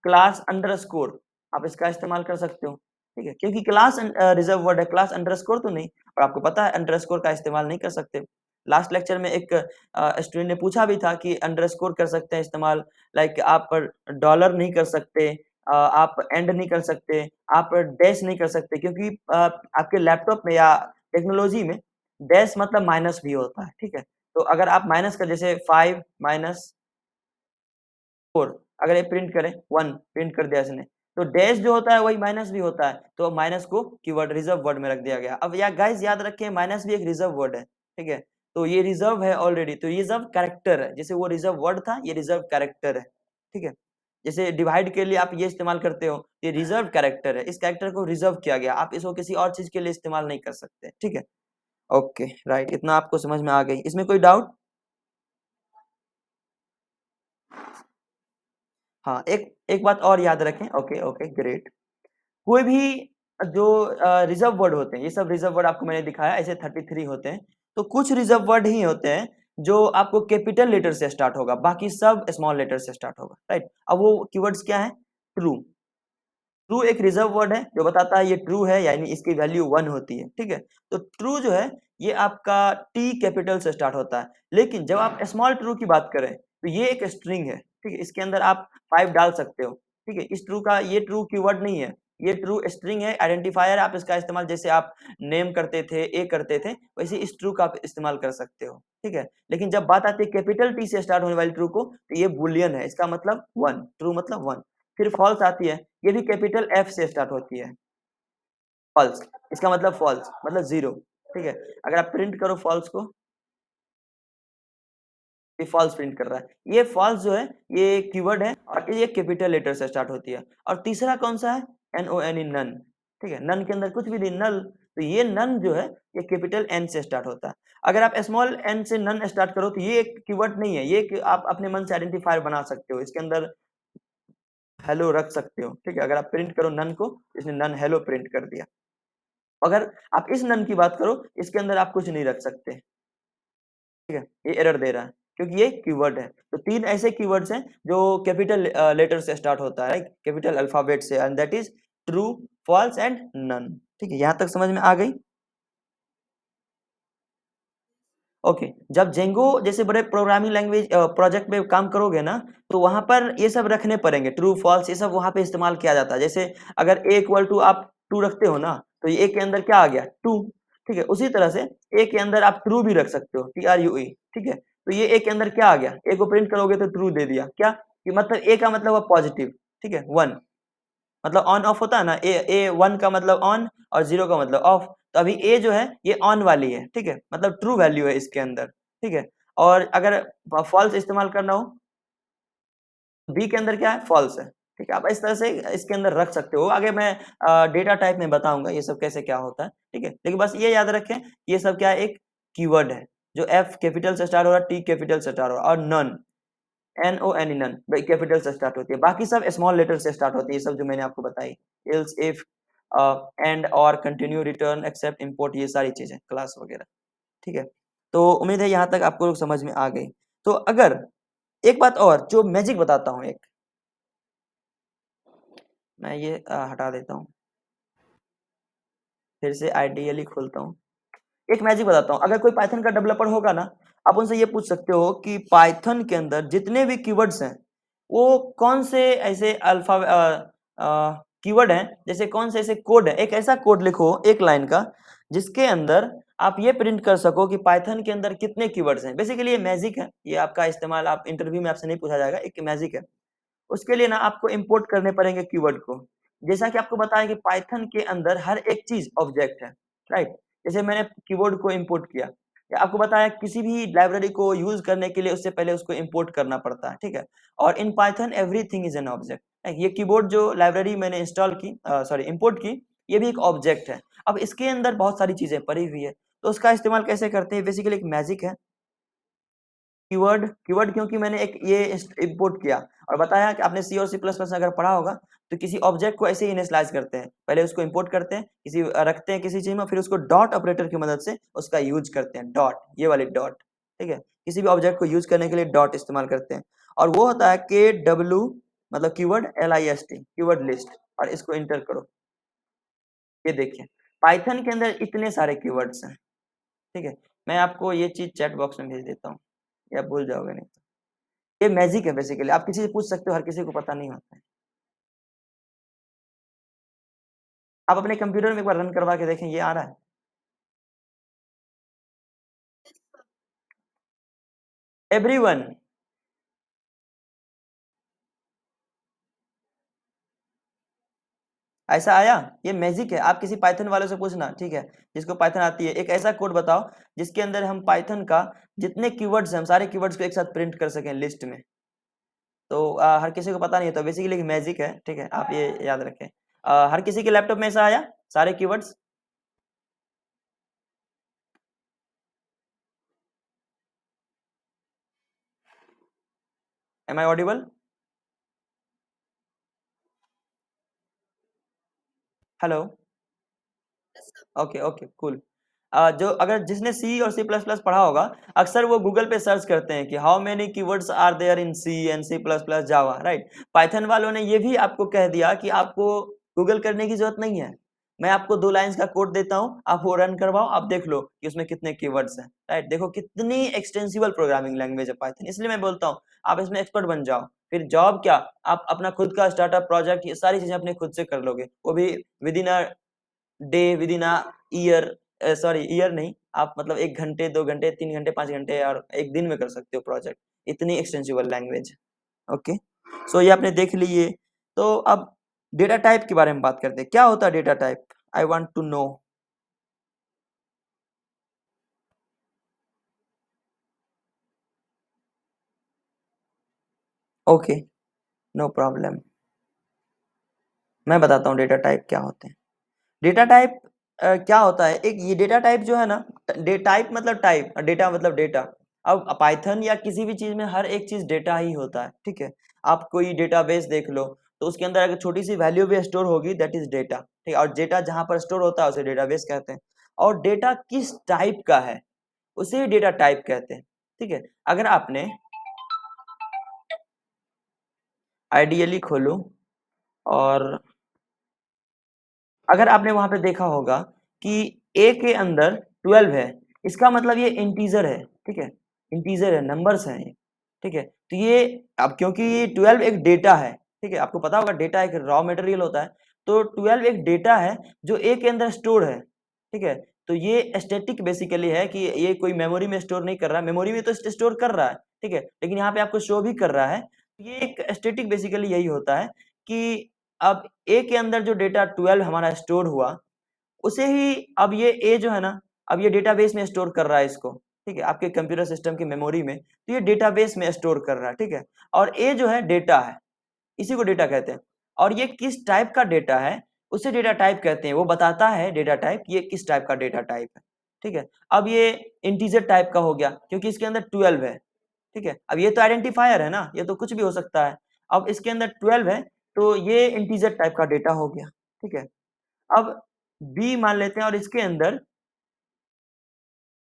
क्लास अंडरस्कोर आप इसका इस्तेमाल कर सकते हो, ठीक है, क्योंकि क्लास रिजर्व वर्ड है, क्लास अंडरस्कोर तो नहीं। और आपको पता है अंडरस्कोर का इस्तेमाल नहीं कर सकते। लास्ट लेक्चर में एक स्टूडेंट ने पूछा भी था कि अंडरस्कोर कर सकते हैं इस्तेमाल, लाइक आप डॉलर नहीं कर सकते, आप एंड नहीं कर सकते, आप डैश नहीं कर सकते, क्योंकि आपके लैपटॉप में या टेक्नोलॉजी में डैश मतलब माइनस भी होता है, ठीक है। तो अगर आप माइनस का जैसे 5 माइनस 4 अगर ये प्रिंट करें 1 प्रिंट कर दिया इसने, तो डैश जो होता है वही माइनस भी होता है, तो माइनस को कीवर्ड रिजर्व वर्ड में रख दिया गया। अब या गाइस याद रखें माइनस भी एक रिजर्व वर्ड है, ठीक है। तो ये रिजर्व है ऑलरेडी, तो ये रिजर्व कैरेक्टर है, जैसे वो रिजर्व वर्ड था ये रिजर्व कैरेक्टर है, ठीक है। जैसे डिवाइड के लिए आप ये इस्तेमाल करते हो, ये रिजर्व कैरेक्टर है, इस कैरेक्टर को रिजर्व किया गया, आप इसको किसी और चीज के लिए इस्तेमाल नहीं कर सकते, ठीक है। ओके राइट, इतना आपको समझ में आ गई, इसमें कोई डाउट? हाँ, एक एक बात और याद रखें, ओके ओके ग्रेट, कोई भी जो रिजर्व वर्ड होते हैं, ये सब रिजर्व वर्ड आपको मैंने दिखाया, ऐसे 33 होते हैं, तो कुछ रिजर्व वर्ड ही होते हैं जो आपको कैपिटल लेटर से स्टार्ट होगा, बाकी सब स्मॉल लेटर से स्टार्ट होगा, राइट। अब वो कीवर्ड्स क्या है? ट्रू। ट्रू एक रिजर्व वर्ड है जो बताता है ये ट्रू है, यानी इसकी वैल्यू 1 होती है, ठीक है। तो ट्रू जो है ये आपका टी कैपिटल से स्टार्ट होता है, लेकिन जब आप स्मॉल ट्रू की बात करें तो ये एक स्ट्रिंग है, ठीक है, इसके अंदर आप 5 डाल सकते हो, ठीक है। इस ट्रू का ये ट्रू कीवर्ड नहीं है, ये ट्रू स्ट्रिंग है, आइडेंटिफायर। आप इसका इस्तेमाल जैसे आप नेम करते थे, ए करते थे, वैसे इस ट्रू का आप इस्तेमाल कर सकते हो, ठीक है। लेकिन जब बात आती है कैपिटल टी से स्टार्ट होने वाली ट्रू को, तो ये बुलियन है, इसका मतलब 1, ट्रू मतलब 1। फिर फॉल्स आती है, ये भी कैपिटल एफ से स्टार्ट होती है, फॉल्स, इसका मतलब फॉल्स मतलब जीरो, ठीक है। अगर आप प्रिंट करो फॉल्स को, ये फॉल्स प्रिंट कर रहा है, ये फॉल्स जो है ये कीवर्ड है और ये कैपिटल लेटर से स्टार्ट होती है। और तीसरा कौन सा है? NONE नन, ठीक है, नन के अंदर कुछ भी नहीं, नल। तो ये नन जो है ये कैपिटल एन से स्टार्ट होता है। अगर आप स्मॉल एन से नन स्टार्ट करो तो ये एक कीवर्ड नहीं है, ये आप अपने मन से आइडेंटिफायर बना सकते हो, इसके अंदर हेलो रख सकते हो, ठीक है। अगर आप प्रिंट करो नन को, इसने नन हेलो प्रिंट कर दिया। अगर आप इस नन की बात करो, इसके अंदर आप कुछ नहीं रख सकते, ठीक है, ये एरर दे रहा है क्योंकि ये कीवर्ड है। तो 3 ऐसे कीवर्ड्स हैं जो कैपिटल लेटर से स्टार्ट होता है, कैपिटल अल्फाबेट से, and that is true, false and none, ठीक है। यहाँ तक समझ में आ गई? ओके, जब जेंगो जैसे बड़े प्रोग्रामिंग लैंग्वेज प्रोजेक्ट में काम करोगे ना, तो वहां पर ये सब रखने पड़ेंगे, ट्रू फॉल्स, ये सब वहां पे इस्तेमाल किया जाता है। जैसे अगर ए इक्वल टू आप 2 रखते हो ना, तो ये ए के अंदर क्या आ गया? 2, ठीक है। उसी तरह से ए के अंदर आप ट्रू भी रख सकते हो, TRUE, ठीक है। तो ये ए के अंदर क्या आ गया? ए को प्रिंट करोगे तो ट्रू दे दिया, क्या कि मतलब ए का मतलब है पॉजिटिव, ठीक है, 1, मतलब ऑन ऑफ होता है ना, ए 1 का मतलब ऑन और 0 का मतलब ऑफ। तो अभी ए जो है ये ऑन वाली है, ठीक है, मतलब ट्रू वैल्यू है इसके अंदर, ठीक है। और अगर फॉल्स इस्तेमाल करना हो, बी के अंदर क्या है? फॉल्स है, ठीक है। आप इस तरह से इसके अंदर रख सकते हो, आगे मैं डेटा टाइप में बताऊंगा ये सब कैसे क्या होता है, ठीक है। लेकिन बस ये याद रखें, ये सब क्या है? एक कीवर्ड है जो एफ कैपिटल से स्टार्ट हो रहा है, टी कैपिटल से स्टार्ट हो रहा है, और नन, NONE नन कैपिटल से स्टार्ट होती है, बाकी सब स्मॉल लेटर से स्टार्ट होती है, ये सब जो मैंने आपको बताई, एल्स, इफ, एंड और कंटिन्यू रिटर्न एक्सेप्ट इंपोर्ट, ये सारी चीजें क्लास वगैरह। ठीक है, तो उम्मीद है यहाँ तक आपको लोग समझ में आ गई। तो अगर एक बात और जो मैजिक बताता हूँ, एक मैं ये हटा देता हूँ, फिर से आइडियली खोलता हूँ। एक मैजिक बताता हूँ, अगर कोई पाइथन का डेवलपर होगा ना, आप उनसे ये पूछ सकते हो कि पाइथन के अंदर जितने भी कीवर्ड्स हैं वो कौन से ऐसे अल्फा कीवर्ड हैं, जैसे कौन से ऐसे कोड है, एक ऐसा कोड लिखो एक लाइन का जिसके अंदर आप ये प्रिंट कर सको कि पाइथन के अंदर कितने कीवर्ड्स हैं। बेसिकली ये मैजिक है, ये आपका इस्तेमाल आप इंटरव्यू में आपसे नहीं पूछा जाएगा, एक मैजिक है। उसके लिए ना आपको इंपोर्ट करने पड़ेंगे कीवर्ड को। जैसा कि आपको बताया कि पाइथन के अंदर हर एक चीज ऑब्जेक्ट है, राइट। जैसे मैंने कीवर्ड को इंपोर्ट किया, या आपको बताया किसी भी लाइब्रेरी को यूज करने के लिए उससे पहले उसको इंपोर्ट करना पड़ता है, ठीक है। और in Python everything is an object. ये कीबोर्ड जो लाइब्रेरी मैंने इंस्टॉल की, सॉरी इंपोर्ट की, ये भी एक ऑब्जेक्ट है। अब इसके अंदर बहुत सारी चीजें पड़ी हुई है, तो उसका इस्तेमाल कैसे करते हैं, बेसिकली एक मैजिक है। कीवर्ड, कीवर्ड क्योंकि मैंने एक ये इंपोर्ट किया और बताया कि आपने सी और सी प्लस प्लस अगर पढ़ा होगा तो किसी ऑब्जेक्ट को ऐसे ही इनिशियलाइज करते हैं, पहले उसको इंपोर्ट करते हैं, किसी रखते हैं किसी चीज में, फिर उसको डॉट ऑपरेटर की मदद से उसका यूज करते हैं, डॉट, ये वाली डॉट, ठीक है। किसी भी ऑब्जेक्ट को यूज करने के लिए डॉट इस्तेमाल करते हैं, और वो होता है के डब्ल्यू, मतलब कीवर्ड LIST, कीवर्ड लिस्ट, और इसको इंटर करो। ये देखिए पाइथन के अंदर इतने सारे कीवर्ड्स हैं, ठीक है। मैं आपको ये चीज चैट बॉक्स में भेज देता हूँ, या भूल जाओगे नहीं। ये मैजिक है, बेसिकली आप किसी से पूछ सकते हो, हर किसी को पता नहीं होता है। आप अपने कंप्यूटर में एक बार रन करवा के देखें, ये आ रहा है। एवरीवन, ऐसा आया, ये मैजिक है। आप किसी पाइथन वाले से पूछना, ठीक है, जिसको पाइथन आती है, एक ऐसा कोड बताओ जिसके अंदर हम पाइथन का जितने कीवर्ड्स हैं, हम सारे कीवर्ड्स को एक साथ प्रिंट कर सकें लिस्ट में। तो हर किसी को पता नहीं है, तो बेसिकली एक मैजिक है, ठीक है, आप ये याद रखें। हर किसी के लैपटॉप में ऐसा आया सारे keywords? Am I audible? Hello? Okay okay cool. जो अगर जिसने सी और सी प्लस प्लस पढ़ा होगा, अक्सर वो गूगल पे सर्च करते हैं कि how many keywords are there in C and C plus plus Java, right. Python वालों ने ये भी आपको कह दिया कि आपको गूगल करने की जरूरत नहीं है, मैं आपको 2 लाइंस का कोड देता हूँ, आप वो रन करवाओ, आप देख लो कि उसमें कितने कीवर्ड्स हैं, राइट। देखो कितनी एक्सटेंसिबल प्रोग्रामिंग लैंग्वेज है पाइथन, इसलिए मैं बोलता हूँ आप इसमें एक्सपर्ट बन जाओ। फिर जॉब क्या, आप अपना खुद का स्टार्टअप प्रोजेक्ट, ये सारी चीजें अपने खुद से कर लोगे, वो भी with in a day, with in a year, sorry year नहीं, आप मतलब 1 घंटे 2 घंटे 3 घंटे 5 घंटे और एक दिन में कर सकते हो प्रोजेक्ट, इतनी एक्सटेंसिबल लैंग्वेज। ओके, सो ये आपने देख ली ये। तो अब डेटा टाइप के बारे में बात करते हैं, क्या होता है data type, I want to know. Okay, no problem, मैं बताता हूँ डेटा टाइप क्या होते हैं। डेटा टाइप क्या होता है, एक ये डेटा टाइप जो है ना, डे टाइप मतलब टाइप, डेटा मतलब डेटा। अब पाइथन या किसी भी चीज में हर एक चीज डेटा ही होता है, ठीक है। आप कोई डेटाबेस देख लो, तो उसके अंदर अगर छोटी सी वैल्यू भी स्टोर होगी, दैट इज डेटा, ठीक है। और डेटा जहां पर स्टोर होता है उसे डेटाबेस कहते हैं। और डेटा किस टाइप का है उसे डेटा टाइप कहते हैं, ठीक है। अगर आपने आइडियली खोलो, और अगर आपने वहां पे देखा होगा कि ए के अंदर 12 है, इसका मतलब ये इंटीजर है, ठीक है, इंटीजर है, नंबर्स हैं ये, ठीक है। तो ये, अब क्योंकि ये 12 एक डेटा है, ठीक है, आपको पता होगा डेटा एक रॉ मटेरियल होता है, तो 12 एक डेटा है जो ए के अंदर स्टोर है, ठीक है। तो ये स्टैटिक बेसिकली है कि ये कोई मेमोरी में स्टोर नहीं कर रहा है, मेमोरी में तो स्टोर कर रहा है, ठीक है, लेकिन यहाँ पे आपको शो भी कर रहा है। ये एक स्टैटिक बेसिकली यही होता है कि अब ए के अंदर जो डेटा 12 हमारा स्टोर हुआ, उसे ही अब ये ए जो है ना, अब ये डेटाबेस में स्टोर कर रहा है इसको, ठीक है, आपके कंप्यूटर सिस्टम की मेमोरी में, तो ये डेटाबेस में स्टोर कर रहा है, ठीक है। और ए जो है डेटा है, इसी को डेटा कहते हैं। और ये किस टाइप का डेटा है उसे डेटा टाइप कहते हैं, वो बताता है डेटा टाइप ये किस टाइप का डेटा टाइप है, ठीक है। अब ये इंटीजर टाइप का हो गया क्योंकि इसके अंदर 12 है, ठीक है। अब ये तो आइडेंटिफायर है ना, ये तो कुछ भी हो सकता है। अब इसके अंदर 12 है, तो ये इंटीजर टाइप का डेटा हो गया, ठीक है। अब बी मान लेते हैं और इसके अंदर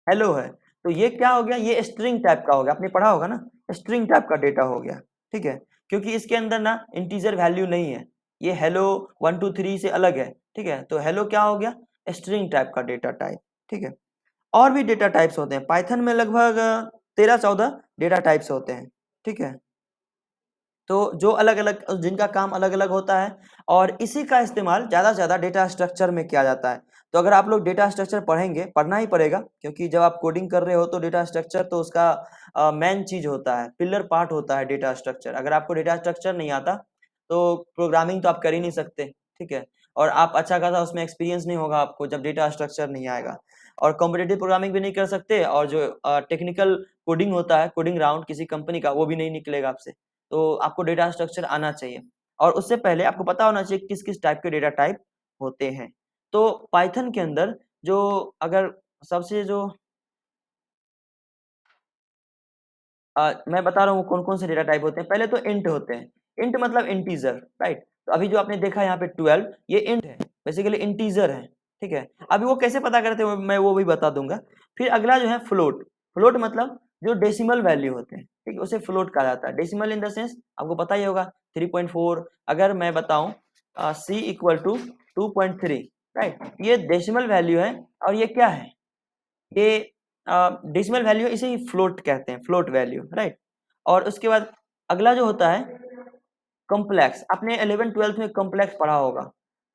हेलो है, तो ये क्या हो गया, ये स्ट्रिंग टाइप का हो गया, आपने पढ़ा होगा ना, स्ट्रिंग टाइप का डेटा हो गया, ठीक है, क्योंकि इसके अंदर ना इंटीजर वैल्यू नहीं है, ये हेलो 1 2 3 से अलग है, ठीक है, तो हेलो क्या हो गया, स्ट्रिंग टाइप का डेटा टाइप, ठीक है। और भी डेटा टाइप्स होते हैं पाइथन में, लगभग 13 14 डेटा टाइप्स होते हैं, ठीक है, तो जो अलग अलग जिनका काम अलग अलग होता है, और इसी का इस्तेमाल ज़्यादा से ज़्यादा डेटा स्ट्रक्चर में किया जाता है। तो अगर आप लोग डेटा स्ट्रक्चर पढ़ेंगे, पढ़ना ही पड़ेगा, क्योंकि जब आप कोडिंग कर रहे हो तो डेटा स्ट्रक्चर तो उसका मेन चीज होता है, पिलर पार्ट होता है डेटा स्ट्रक्चर। अगर आपको डेटा स्ट्रक्चर नहीं आता तो प्रोग्रामिंग तो आप कर ही नहीं सकते, ठीक है, और आप अच्छा खासा उसमें एक्सपीरियंस नहीं होगा आपको जब डेटा स्ट्रक्चर नहीं आएगा, और कॉम्पिटेटिव प्रोग्रामिंग भी नहीं कर सकते, और जो टेक्निकल कोडिंग होता है, कोडिंग राउंड किसी कंपनी का, वो भी नहीं निकलेगा आपसे। तो आपको डेटा स्ट्रक्चर आना चाहिए, और उससे पहले आपको पता होना चाहिए किस किस टाइप के डेटा टाइप होते हैं। तो पाइथन के अंदर जो, अगर सबसे जो मैं बता रहा हूँ कौन कौन से डेटा टाइप होते हैं। पहले तो इंट होते हैं, इंट मतलब इंटीजर, राइट। तो अभी जो आपने देखा यहाँ पे 12, ये इंट है, बेसिकली इंटीजर है, ठीक है। अभी वो कैसे पता करते हैं मैं वो भी बता दूंगा। फिर अगला जो है फ्लोट, फ्लोट मतलब जो डेसिमल वैल्यू होते हैं, ठीक है, उसे फ्लोट कहा जाता है। डेसिमल इन द सेंस आपको पता ही होगा 3.4, अगर मैं बताऊं सी इक्वल टू 2.3, राइट, ये डेसिमल वैल्यू है। और ये क्या है, ये डेसिमल वैल्यू, इसे ही फ्लोट कहते हैं, फ्लोट वैल्यू, राइट। और उसके बाद अगला जो होता है कॉम्प्लेक्स, आपने 11 12 में कॉम्प्लेक्स पढ़ा होगा।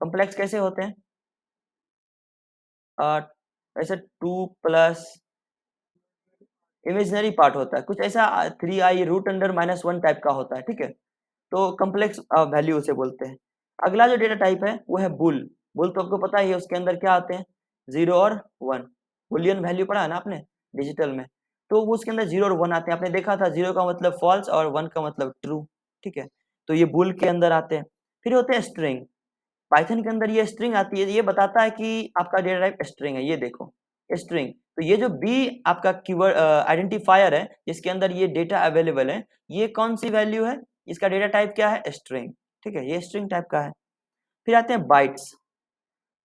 कॉम्प्लेक्स कैसे होते हैं, अ, ऐसे 2 प्लस इमेजिनरी पार्ट होता है कुछ ऐसा, 3i रूट अंडर -1 टाइप का होता है, ठीक है। तो कॉम्प्लेक्स वैल्यू उसे बोलते हैं। अगला जो डेटा टाइप है वो है बुल। बुल तो आपको पता ही है, उसके अंदर क्या आते हैं, 0 और 1। बुलियन वैल्यू पढ़ा है ना आपने डिजिटल में, तो वो उसके अंदर 0 और 1 आते हैं। आपने देखा था 0 का मतलब फॉल्स और 1 का मतलब ट्रू, ठीक है। तो ये बुल के अंदर आते हैं। फिर होते हैं स्ट्रिंग, पाइथन के अंदर ये स्ट्रिंग आती है, ये बताता है कि आपका डेटा टाइप स्ट्रिंग है, ये देखो स्ट्रिंग। तो ये जो बी आपका कीवर्ड आइडेंटिफायर है जिसके अंदर ये डेटा अवेलेबल है, ये कौन सी वैल्यू है, इसका डेटा टाइप क्या है, स्ट्रिंग, ठीक है, ये स्ट्रिंग टाइप का है। फिर आते हैं बाइट्स।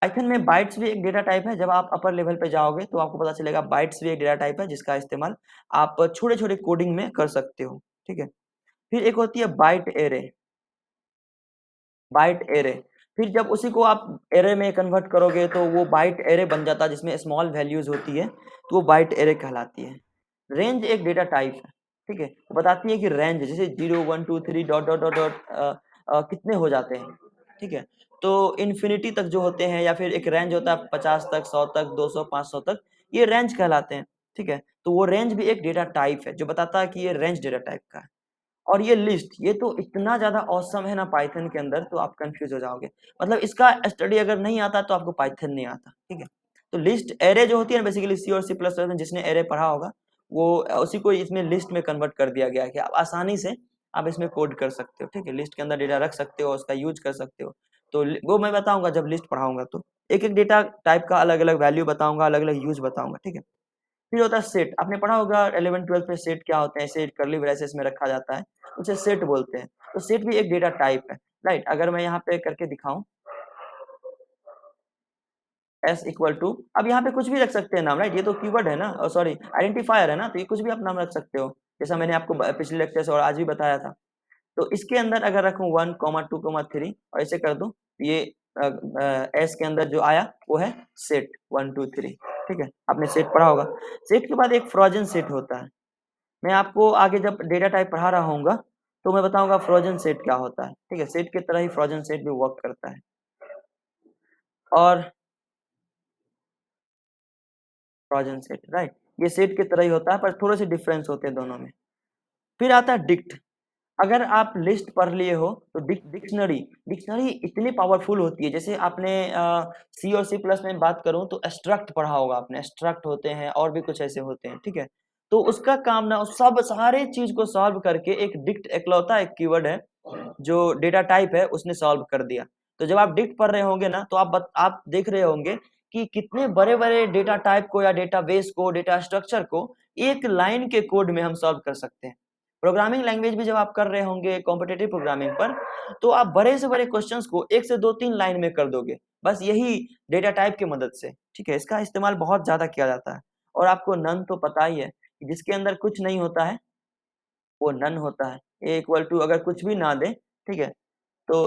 पाइथन में बाइट्स भी एक डेटा टाइप है, जब आप अपर लेवल पे जाओगे तो आपको पता चलेगा बाइट्स भी एक डेटा टाइप है जिसका इस्तेमाल आप छोटे छोटे कोडिंग में कर सकते हो, ठीक है। फिर एक होती है बाइट एरे, बाइट एरे। फिर जब उसी को आप एरे में कन्वर्ट करोगे तो वो बाइट एरे बन जाता है जिसमें स्मॉल वैल्यूज होती है, तो वो बाइट एरे कहलाती है। रेंज एक डेटा टाइप है, ठीक है, वो बताती है कि रेंज जैसे 0 1 2 3 डॉट डॉट डॉट डॉट कितने हो जाते हैं, ठीक है। तो इन्फिनिटी तक जो होते हैं, या फिर एक रेंज होता है 50 तक, 100 तक, 200 500 तक, ये रेंज कहलाते हैं, ठीक है। तो वो रेंज भी एक डेटा टाइप है जो बताता है कि ये रेंज डेटा टाइप का है। और ये लिस्ट, ये तो इतना ज्यादा औसम है ना पाइथन के अंदर, तो आप कंफ्यूज हो जाओगे। मतलब इसका स्टडी अगर नहीं आता तो आपको पाइथन नहीं आता, ठीक है। तो लिस्ट एरे जो होती है ना, बेसिकली सी और सी प्लस प्लस में जिसने एरे पढ़ा होगा, वो उसी को इसमें लिस्ट में कन्वर्ट कर दिया गया है कि आप आसानी से आप इसमें कोड कर सकते हो, ठीक है, लिस्ट के अंदर डेटा रख सकते हो, उसका यूज कर सकते हो। तो वो मैं बताऊंगा जब लिस्ट पढ़ाऊंगा, तो एक एक डेटा टाइप का अलग अलग वैल्यू बताऊंगा, अलग अलग यूज बताऊंगा, ठीक है। फिर होता है सेट, आपने पढ़ा होगा 11 12 में सेट क्या होते हैं, सेट कर्ली ब्रेसेस में रखा जाता है, उसे सेट बोलते हैं। तो सेट भी एक डेटा टाइप है, राइट। अगर मैं यहाँ पे करके दिखाऊं एस इक्वल टू, अब यहाँ पे कुछ भी रख सकते हैं नाम, राइट, ये तो कीवर्ड है ना, सॉरी आइडेंटिफायर है ना, तो ये कुछ भी आप नाम रख सकते हो, जैसा मैंने आपको पिछले लेक्चर से और आज भी बताया था। तो इसके अंदर अगर रखूं 1 2 3 और ऐसे कर दूं, ये एस के अंदर जो आया वो है सेट 1 2 3, ठीक है, आपने सेट पढ़ा होगा। सेट के बाद एक फ्रोजन सेट होता है, मैं आपको आगे जब डेटा टाइप पढ़ा रहा हूँगा तो मैं बताऊंगा फ्रोजन सेट क्या होता है, ठीक है। सेट की तरह ही फ्रोजन सेट भी वर्क करता है। और फ्रोजन सेट, राइट, ये सेट की तरह ही होता है पर थोड़े से डिफरेंस होते हैं दोनों में। फिर आता है डिक्ट। अगर आप लिस्ट पढ़ लिए हो तो डिक्शनरी, डिक्शनरी इतनी पावरफुल होती है, जैसे आपने सी और सी प्लस में बात करूं तो एब्स्ट्रैक्ट पढ़ा होगा आपने, एब्स्ट्रैक्ट होते हैं और भी कुछ ऐसे होते हैं, ठीक है। तो उसका काम ना उस सब सारे चीज को सॉल्व करके एक डिक्ट एकलौता एक कीवर्ड है जो डेटा टाइप है उसने सॉल्व कर दिया। तो जब आप डिक्ट पढ़ रहे होंगे ना तो आप देख रहे होंगे कि कितने बड़े बड़े डेटा टाइप को या डेटाबेस को, डेटा स्ट्रक्चर को एक लाइन के कोड में हम सॉल्व कर सकते हैं। प्रोग्रामिंग लैंग्वेज भी जब आप कर रहे होंगे कॉम्पिटिटिव प्रोग्रामिंग पर, तो आप बड़े से बड़े क्वेश्चंस को 1 से 2-3 लाइन में कर दोगे, बस यही डेटा टाइप की मदद से, ठीक है? इसका इस्तेमाल बहुत ज़्यादा किया जाता है और आपको नन तो पता ही है, कि जिसके अंदर कुछ नहीं होता है, वो नन होता है। ए इक्वल टू अगर कुछ भी ना दे, ठीक है? तो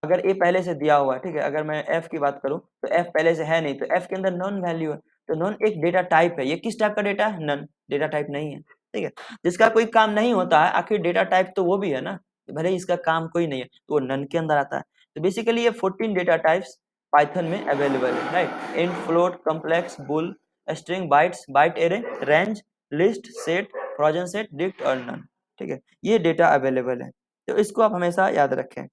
अगर ए पहले से दिया हुआ है, ठीक है? अगर मैं एफ की बात करूँ, तो एफ पहले से है नहीं, तो एफ के अंदर नॉन वैल्यू है, तो नॉन एक डेटा टाइप है। ये किस टाइप का डेटा है? नन, डेटा टाइप नहीं है, ठीक है? जिसका कोई काम नहीं होता है, आखिर डेटा टाइप तो वो भी है ना, भले ही इसका काम कोई नहीं है, तो वो नन के अंदर आता है। तो बेसिकली ये 14 डेटा टाइप्स पाइथन में अवेलेबल है, right? Int, float, complex, bool, string, bytes, byte array, range, list, set, frozen set, dict और नन, ठीक है? ये डेटा अवेलेबल है, तो इसको आप हमेशा याद रखें।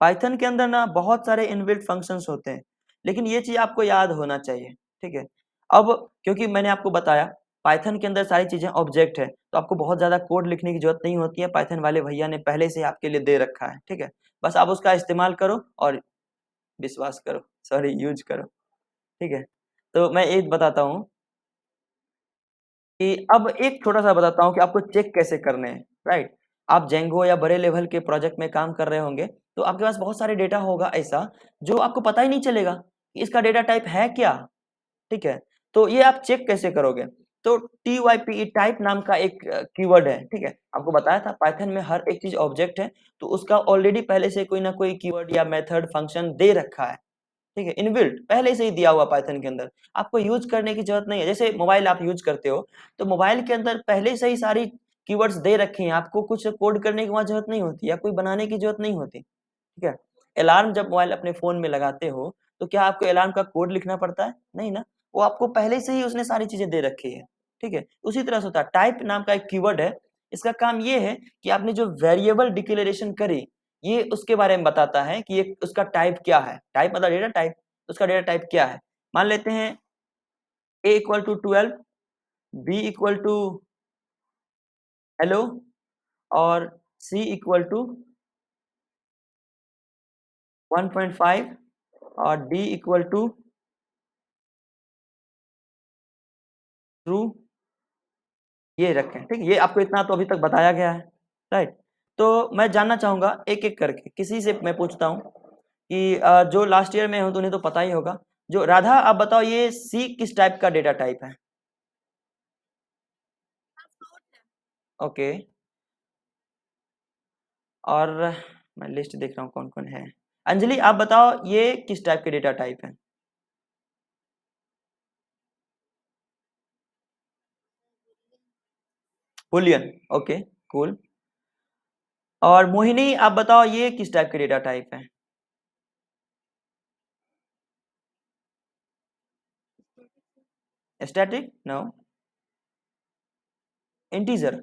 पाइथन के अंदर ना बहुत सारे इनबिल्ट फंक्शंस होते हैं, लेकिन ये चीज़ आपको याद होना चाहिए, ठीक है? अब क्योंकि मैंने आपको बताया पाइथन के अंदर सारी चीज़ें ऑब्जेक्ट है, तो आपको बहुत ज़्यादा कोड लिखने की ज़रूरत नहीं होती है, पाइथन वाले भैया ने पहले से आपके लिए दे रखा है, ठीक है? बस आप उसका इस्तेमाल करो और विश्वास करो, सॉरी यूज़ करो, ठीक है? तो मैं एक बताता हूँ कि अब एक छोटा-सा बताता हूँ कि आपको चेक कैसे करने हैं, राइट? आप जेंगो या बड़े लेवल के प्रोजेक्ट में काम कर रहे होंगे, तो आपके पास बहुत सारे डेटा होगा ऐसा, जो आपको पता ही नहीं चलेगा कि इसका डेटा टाइप है क्या, ठीक है? तो ये आप चेक कैसे करोगे? तो टाइपे टाइप नाम का एक कीवर्ड है, ठीक है? आपको बताया था पाइथन में हर एक चीज़ ऑब्जेक्ट है, तो उसका ऑलरेडी पहले से कोई ना कोई कीवर्ड या मेथड फंक्शन दे रखा है। ठीक है, इनबिल्ट पहले से ही दिया हुआ पाइथन के अंदर, आपको यूज़ करने की ज़रूरत नहीं है। जैसे मोबाइल आप यूज़ करते हो, तो मोबाइल के अंदर पहले से ही सारी कीवर्ड्स दे रखे हैं, आपको कुछ कोड करने की वहाँ ज़रूरत नहीं होती या कोई बनाने की ज़रूरत नहीं होती, ठीक है? अलार्म जब मोबाइल अपने फ़ोन में लगाते हो, तो क्या आपको अलार्म का कोड लिखना पड़ता है? नहीं ना, वो आपको पहले से ही उसने सारी चीज़ें दे रखी है, ठीक है? उसी तरह से होता है, टाइप नाम का एक कीवर्ड है, इसका काम ये है कि आपने जो वेरिएबल डिक्लेरेशन करी, ये उसके बारे में बताता है कि ये उसका टाइप क्या है। टाइप मतलब डेटा टाइप, उसका डेटा टाइप क्या है? मान लेते हैं a equal to 12, b equal to hello और c इक्वल टू 1.5 और d इक्वल टू ट्रू, ये रखें, ठीक है? ये आपको इतना तो अभी तक बताया गया है, राइट? तो मैं जानना चाहूँगा एक-एक करके, किसी से मैं पूछता हूँ कि जो लास्ट ईयर में हो तो उन्हें तो पता ही होगा। जो राधा आप बताओ ये C किस टाइप का डेटा टाइप है? ओके। और मैं लिस्ट देख रहा हूँ कौन-कौन है। अंजलि आप बताओ ये किस टाइप के डेटा टाइप है? Boolean, okay, cool. और मोहिनी आप बताओ ये किस टाइप के डेटा टाइप है? स्टैटिक? नो। इंटीजर?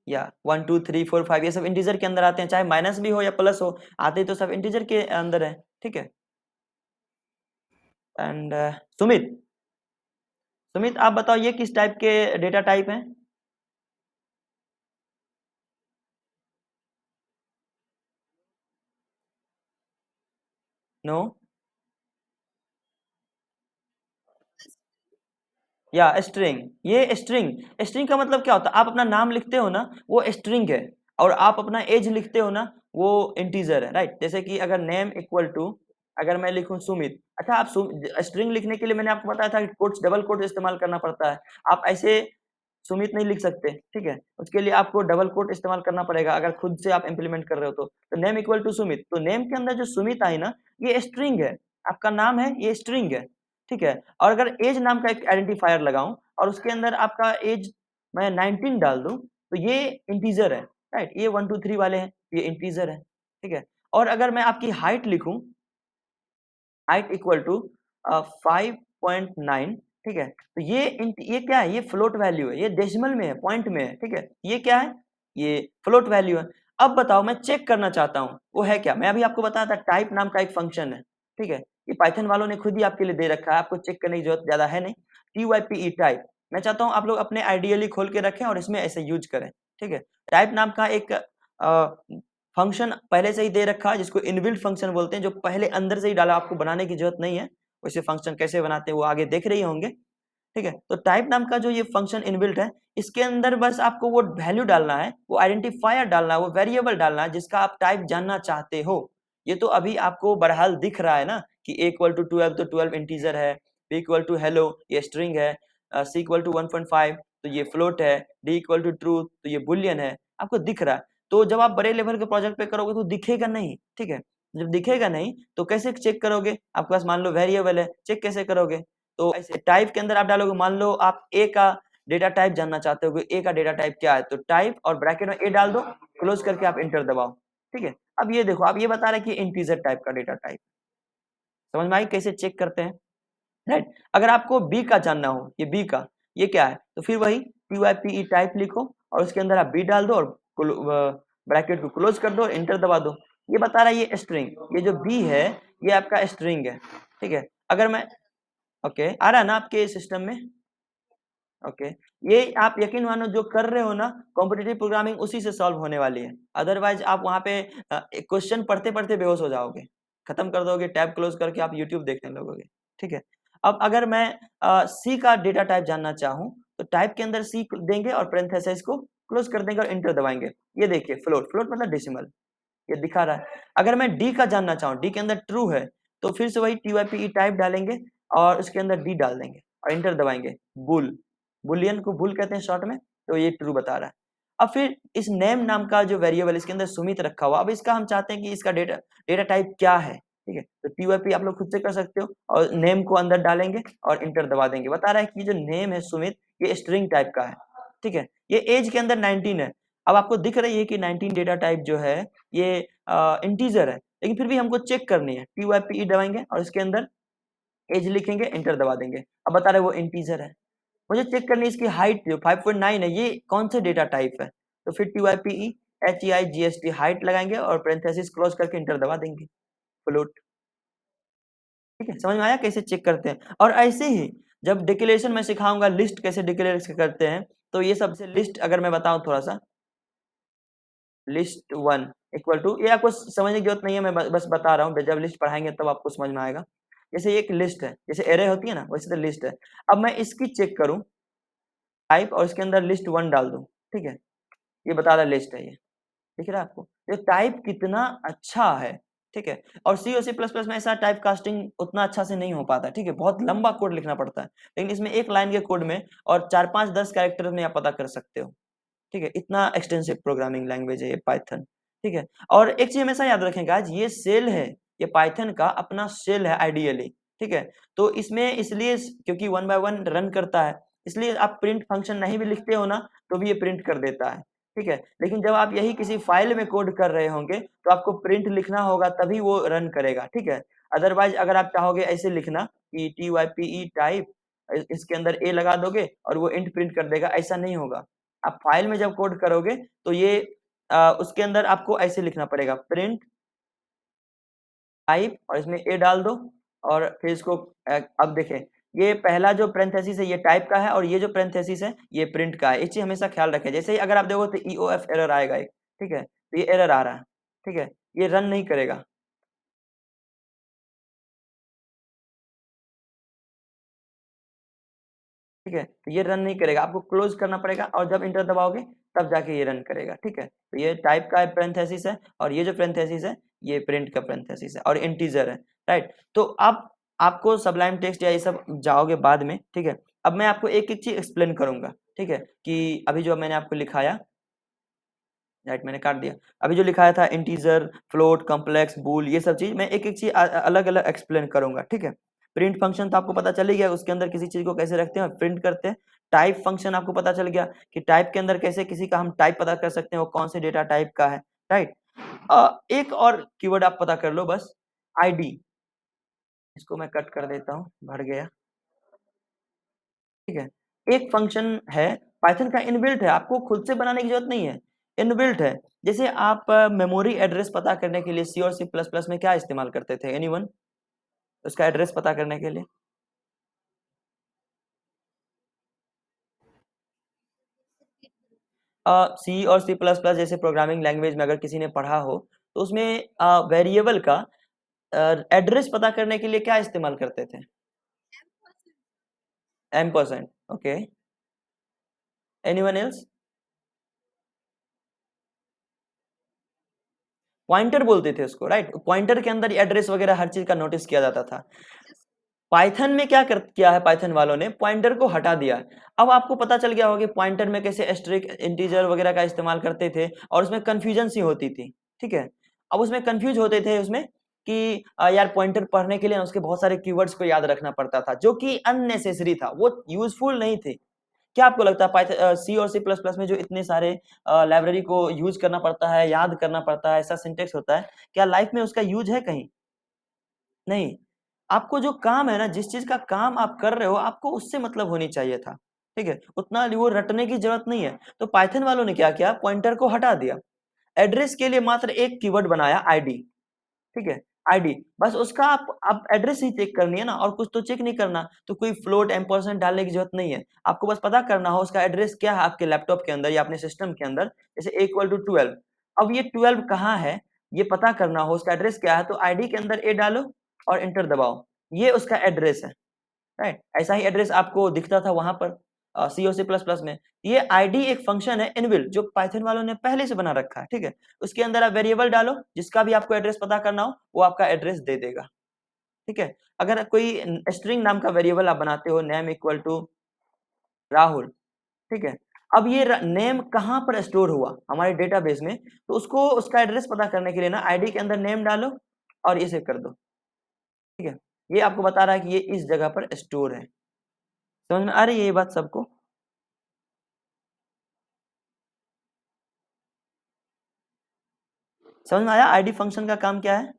या 1, 2, 3, 4, 5 ये सब इंटीजर के अंदर आते हैं, चाहे माइनस भी हो या प्लस हो, आते तो सब इंटीजर के अंदर है, ठीक है? एंड सुमित, सुमित आप बताओ ये किस टाइप के डेटा टाइप हैं? नो? या स्ट्रिंग, ये स्ट्रिंग, स्ट्रिंग का मतलब क्या होता है? आप अपना नाम लिखते हो ना, वो स्ट्रिंग है और आप अपना एज लिखते हो ना, वो इंटीजर है, राइट? जैसे कि अगर नेम इक्वल टू अगर मैं लिखूं सुमित, अच्छा आप स्ट्रिंग लिखने के लिए मैंने आपको बताया था कि कोट्स डबल कोट इस्तेमाल करना पड़ता है। आप ऐसे सुमित नहीं लिख सकते, ठीक है? उसके लिए आपको डबल कोट इस्तेमाल करना पड़ेगा अगर खुद से आप इम्प्लीमेंट कर रहे हो तो नेम इक्वल टू सुमित, तो नेम के अंदर जो सुमित आई ना, ये स्ट्रिंग है, आपका नाम है, ये स्ट्रिंग है, ठीक है? और अगर एज नाम का एक आइडेंटिफायर लगाऊं और उसके अंदर आपका एज मैं 19 डाल दूं, तो ये इंटीजर है, राइट? ये 1, 2, 3 वाले हैं, ये इंटीजर है, ठीक है? और अगर मैं आपकी हाइट लिखूं, हाइट इक्वल टू 5.9, ठीक है? तो ये क्या है? ये फ्लोट वैल्यू है, ये डेसिमल में है, पॉइंट में है, ठीक है? ये क्या है? ये फ्लोट वैल्यू है। अब बताओ मैं चेक करना चाहता हूँ, वो है क्या? मैं अभी आपको बताया था टाइप नाम का एक फंक्शन है, ठीक है? ये पाइथन वालों ने खुद ही आपके लिए दे रखा है, आपको चेक करने की जरूरत ज़्यादा है नहीं। टाइपे टाइप, मैं चाहता हूँ आप लोग अपने आइडियली खोल के रखें और इसमें ऐसे यूज़ करें, ठीक है? टाइप नाम का एक फंक्शन पहले से ही दे रखा है जिसको इनबिल्ट फंक्शन बोलते हैं, जो पहले अंदर से ही डाला, आपको बनाने की जरूरत नहीं है। वैसे फंक्शन कैसे बनाते हैं वो आगे देख रही होंगे। ठीक है। तो टाइप नाम का जो ये फंक्शन इनबिल्ट है, इसके अंदर बस आपको वो वैल्यू डालना है, वो आइडेंटिफायर डालना है, वो वेरिएबल डालना है जिसका आप टाइप जानना चाहते हो। ये तो अभी आपको बहरहाल दिख रहा है ना कि a इक्वल टू 12 तो 12 इंटीजर है, b इक्वल टू हेलो ये स्ट्रिंग है, c इक्वल टू 1.5 तो ये फ्लोट है, d इक्वल टू ट्रूथ तो ये बुलियन है, आपको दिख रहा है। तो जब आप बड़े लेवल के प्रोजेक्ट पे करोगे तो दिखेगा नहीं, ठीक है। जब दिखेगा नहीं तो कैसे चेक करोगे, आपके पास मान लो वेरिएबल है, चेक कैसे करोगे? तो ऐसे टाइप के अंदर आप डालोगे, मान लो आप ए का डेटा टाइप जानना चाहते हो, ए का डेटा टाइप क्या है, तो टाइप और ब्रैकेट में ए डाल दो, क्लोज करके आप इंटर दबाओ, ठीक है। अब ये देखो, आप ये बता रहे हैं कि इंटीजर टाइप का डेटा टाइप, समझ में आई कैसे चेक करते हैं, राइट। अगर आपको बी का जानना हो, ये बी का ये क्या है, तो फिर वही TYPE टाइप लिखो और उसके अंदर आप बी डाल दो और ब्रैकेट को क्लोज कर दो, इंटर दबा दो। ये बता रहा है ये स्ट्रिंग, ये जो बी है ये आपका स्ट्रिंग है, ठीक है। अगर मैं ओके आ रहा है ना आपके सिस्टम में, ओके। ये आप यकीन मानो जो कर रहे हो ना कॉम्पिटिटिव प्रोग्रामिंग उसी से सॉल्व होने वाली है, अदरवाइज आप वहां पे क्वेश्चन पढ़ते पढ़ते बेहोश हो जाओगे, खत्म कर दोगे, टैब क्लोज करके आप यूट्यूब देखने लगोगे, ठीक है। अब अगर मैं सी का डेटा टाइप जानना चाहूँ तो टाइप के अंदर सी देंगे और पेरेंथेसिस को क्लोज कर देंगे और इंटर दबाएंगे। ये देखिए फ्लोट, फ्लोट मतलब डेसिमल, ये दिखा रहा है। अगर मैं डी का जानना चाहूँ, डी के अंदर ट्रू है, तो फिर से वही TYPE टाइप डालेंगे और उसके अंदर डी डाल देंगे और इंटर दबाएंगे। बुल, बुलियन को बुल कहते हैं शॉर्ट में, तो ये ट्रू बता रहा है। अब फिर इस नेम नाम का जो वेरिएबल इसके अंदर सुमित रखा हुआ, अब इसका हम चाहते हैं कि इसका डेटा डेटा टाइप क्या है, ठीक है। तो TYP आप लोग खुद से कर सकते हो और नेम को अंदर डालेंगे और इंटर दबा देंगे। बता रहा है कि जो नेम है सुमित ये स्ट्रिंग टाइप का है, ठीक है। ये एज के अंदर 19 है। अब आपको दिख रही है कि 19 डेटा टाइप जो है ये इंटीजर है, लेकिन फिर भी हमको चेक करनी है। TYPE दबाएंगे और इसके अंदर एज लिखेंगे, इंटर दबा देंगे। अब बता रहे वो इंटीजर है, मुझे चेक करनी है इसकी हाइट जो 5.9 है, ये कौन से डेटा टाइप है। तो फिर TYPE HEIGST हाइट लगाएंगे और पेरेंथेसिस क्लोज करके इंटर दबा देंगे, फ्लोट, ठीक है। समझ में आया कैसे चेक करते हैं। और ऐसे ही जब डिक्लेरेशन में सिखाऊंगा लिस्ट कैसे डिक्लेयर करते हैं, तो ये सबसे लिस्ट अगर मैं बताऊं थोड़ा सा, लिस्ट वन इक्वल टू, ये आपको समझने की जरूरत नहीं है, मैं बस बता रहा हूँ, जब लिस्ट पढ़ाएंगे तब आपको समझ में आएगा। जैसे एक लिस्ट है, जैसे एरे होती है ना, वैसे तो लिस्ट है। अब मैं इसकी चेक करूं टाइप और इसके अंदर लिस्ट वन डाल दूं, ठीक है, ये बता रहा लिस्ट है, ये दिख रहा है आपको, ये टाइप कितना अच्छा है, ठीक है। और सी और C++ में ऐसा टाइप कास्टिंग उतना अच्छा से नहीं हो पाता, ठीक है, बहुत लंबा कोड लिखना पड़ता है, लेकिन इसमें एक लाइन के कोड में और 4-5-10 कैरेक्टर में आप पता कर सकते हो, ठीक है। इतना एक्सटेंसिव प्रोग्रामिंग लैंग्वेज है ये पाइथन, ठीक है। और एक चीज हमेशा याद रखेंगे, आज ये सेल है, ये पाइथन का अपना सेल है आइडियली, ठीक है। तो इसमें इसलिए क्योंकि 1 बाय 1 रन करता है, इसलिए आप प्रिंट फंक्शन नहीं भी लिखते हो ना तो भी ये प्रिंट कर देता है, ठीक है। लेकिन जब आप यही किसी फाइल में कोड कर रहे होंगे तो आपको प्रिंट लिखना होगा तभी वो रन करेगा, ठीक है। अदरवाइज अगर आप चाहोगे ऐसे लिखना कि TYPE टाइप, इसके अंदर ए लगा दोगे और वो इंट प्रिंट कर देगा, ऐसा नहीं होगा। आप फाइल में जब कोड करोगे तो ये उसके अंदर आपको ऐसे लिखना पड़ेगा, प्रिंट टाइप और इसमें ए डाल दो और फिर इसको अब देखें, ये पहला जो पेरेंथेसिस है ये टाइप का है और ये जो पेरेंथेसिस है ये प्रिंट का है। इस चीज हमेशा ख्याल रखें, जैसे ही अगर आप देखो तो EOF एरर आएगा एक, ठीक है, तो ये एरर आ रहा है, ठीक है, ये रन नहीं करेगा, ठीक है, तो ये रन नहीं करेगा, आपको क्लोज करना पड़ेगा और जब इंटर दबाओगे तब जाके ये रन करेगा, ठीक है। तो ये टाइप का पेरेंथेसिस है और ये जो पेरेंथेसिस है ये प्रिंट का पेरेंथेसिस है और इंटीजर है, राइट। तो अब आपको सबलाइम टेक्स्ट या ये सब जाओगे बाद में, ठीक है। अब मैं आपको एक एक चीज एक्सप्लेन करूंगा, ठीक है, कि अभी जो मैंने आपको लिखाया, राइट, मैंने काट दिया, अभी जो लिखाया था इंटीजर, फ्लोट, कॉम्प्लेक्स, बूल, ये सब चीज मैं एक एक चीज अलग अलग एक्सप्लेन करूंगा, ठीक है। प्रिंट फंक्शन तो आपको पता चल ही गया, उसके अंदर किसी चीज को कैसे रखते हैं और प्रिंट करते हैं। टाइप फंक्शन आपको पता चल गया कि टाइप के अंदर कैसे किसी का हम टाइप पता कर सकते हैं, वो कौन से डेटा टाइप का है, राइट। एक और कीवर्ड आप पता कर लो बस, आईडी, इसको मैं कट कर देता हूँ, भर गया, ठीक है। एक फंक्शन है पाइथन का, इनबिल्ट है, आपको खुद से बनाने की जरूरत नहीं है, इनबिल्ट है। जैसे आप मेमोरी एड्रेस पता करने के लिए सी और C++ में क्या इस्तेमाल करते थे, एनीवन, उसका एड्रेस पता करने के लिए? सी और C++ जैसे प्रोग्रामिंग लैंग्वेज में अगर किसी ने पढ़ा हो तो उसमें वेरिएबल का एड्रेस पता करने के लिए क्या इस्तेमाल करते थे? m%, okay, anyone else? Pointer बोलते थे उसको, राइट? पॉइंटर के अंदर एड्रेस वगैरह हर चीज का नोटिस किया जाता था। पाइथन में क्या कर किया है पाइथन वालों ने, पॉइंटर को हटा दिया। अब आपको पता चल गया होगा कि पॉइंटर में कैसे एस्ट्रिक इंटीजर वगैरह का इस्तेमाल करते थे और उसमें कंफ्यूजन सी होती थी, ठीक है। अब उसमें कंफ्यूज होते थे उसमें कि यार पॉइंटर पढ़ने के लिए उसके बहुत सारे कीवर्ड्स को याद रखना पड़ता था जो कि अननेसेसरी था, वो यूजफुल नहीं थे। क्या आपको लगता है पाइथन सी और सी प्लस प्लस में जो इतने सारे लाइब्रेरी को यूज करना पड़ता है, याद करना पड़ता है, ऐसा सिंटेक्स होता है, क्या लाइफ में उसका यूज है कहीं? नहीं। आपको जो काम है ना, जिस चीज का काम आप कर रहे हो, आपको उससे मतलब होनी चाहिए था, ठीक है। उतना वो रटने की जरूरत नहीं है। तो पाइथन वालों ने क्या किया, पॉइंटर को हटा दिया, एड्रेस के लिए मात्र एक कीवर्ड बनाया, आईडी, ठीक है। आईडी, बस उसका आप एड्रेस ही चेक करनी है ना, और कुछ तो चेक नहीं करना। तो कोई फ्लोट एम्परसेंड डालने की जरूरत नहीं है। आपको बस पता करना हो उसका एड्रेस क्या है आपके लैपटॉप के अंदर या अपने सिस्टम के अंदर, जैसे A = 12। अब ये 12 कहाँ है, ये पता करना हो, उसका एड्रेस क्या है, तो आईडी के अंदर ए डालो और एंटर दबाओ, ये उसका एड्रेस है, राइट। ऐसा ही एड्रेस आपको दिखता था वहां पर सी और सी प्लस प्लस में। ये आईडी एक फंक्शन है इनबिल्ट, जो पाइथन वालों ने पहले से बना रखा है, ठीक है। उसके अंदर आप वेरिएबल डालो, जिसका भी आपको एड्रेस पता करना हो वो आपका एड्रेस दे देगा, ठीक है। अगर कोई स्ट्रिंग नाम का वेरिएबल आप बनाते हो, नेम = राहुल, ठीक है। अब ये नेम कहाँ पर स्टोर हुआ हमारे डेटाबेस में, तो उसको उसका एड्रेस पता करने के लिए ना आईडी के अंदर नेम डालो और इसे कर दो, ठीक है। ये आपको बता रहा है कि ये इस जगह पर स्टोर है। समझ में आ रही है ये बात सबको? समझ में आया आईडी फंक्शन का काम क्या है?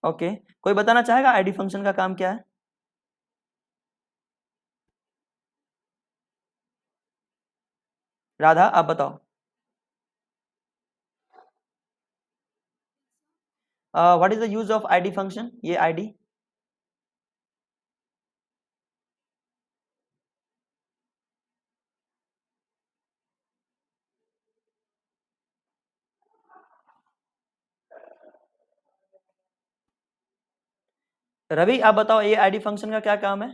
ओके, कोई बताना चाहेगा आईडी फंक्शन का काम क्या है? राधा, आप बताओ। What is the use of ID function, ये आईडी? रवि, आप बताओ ये आईडी फंक्शन का क्या काम है?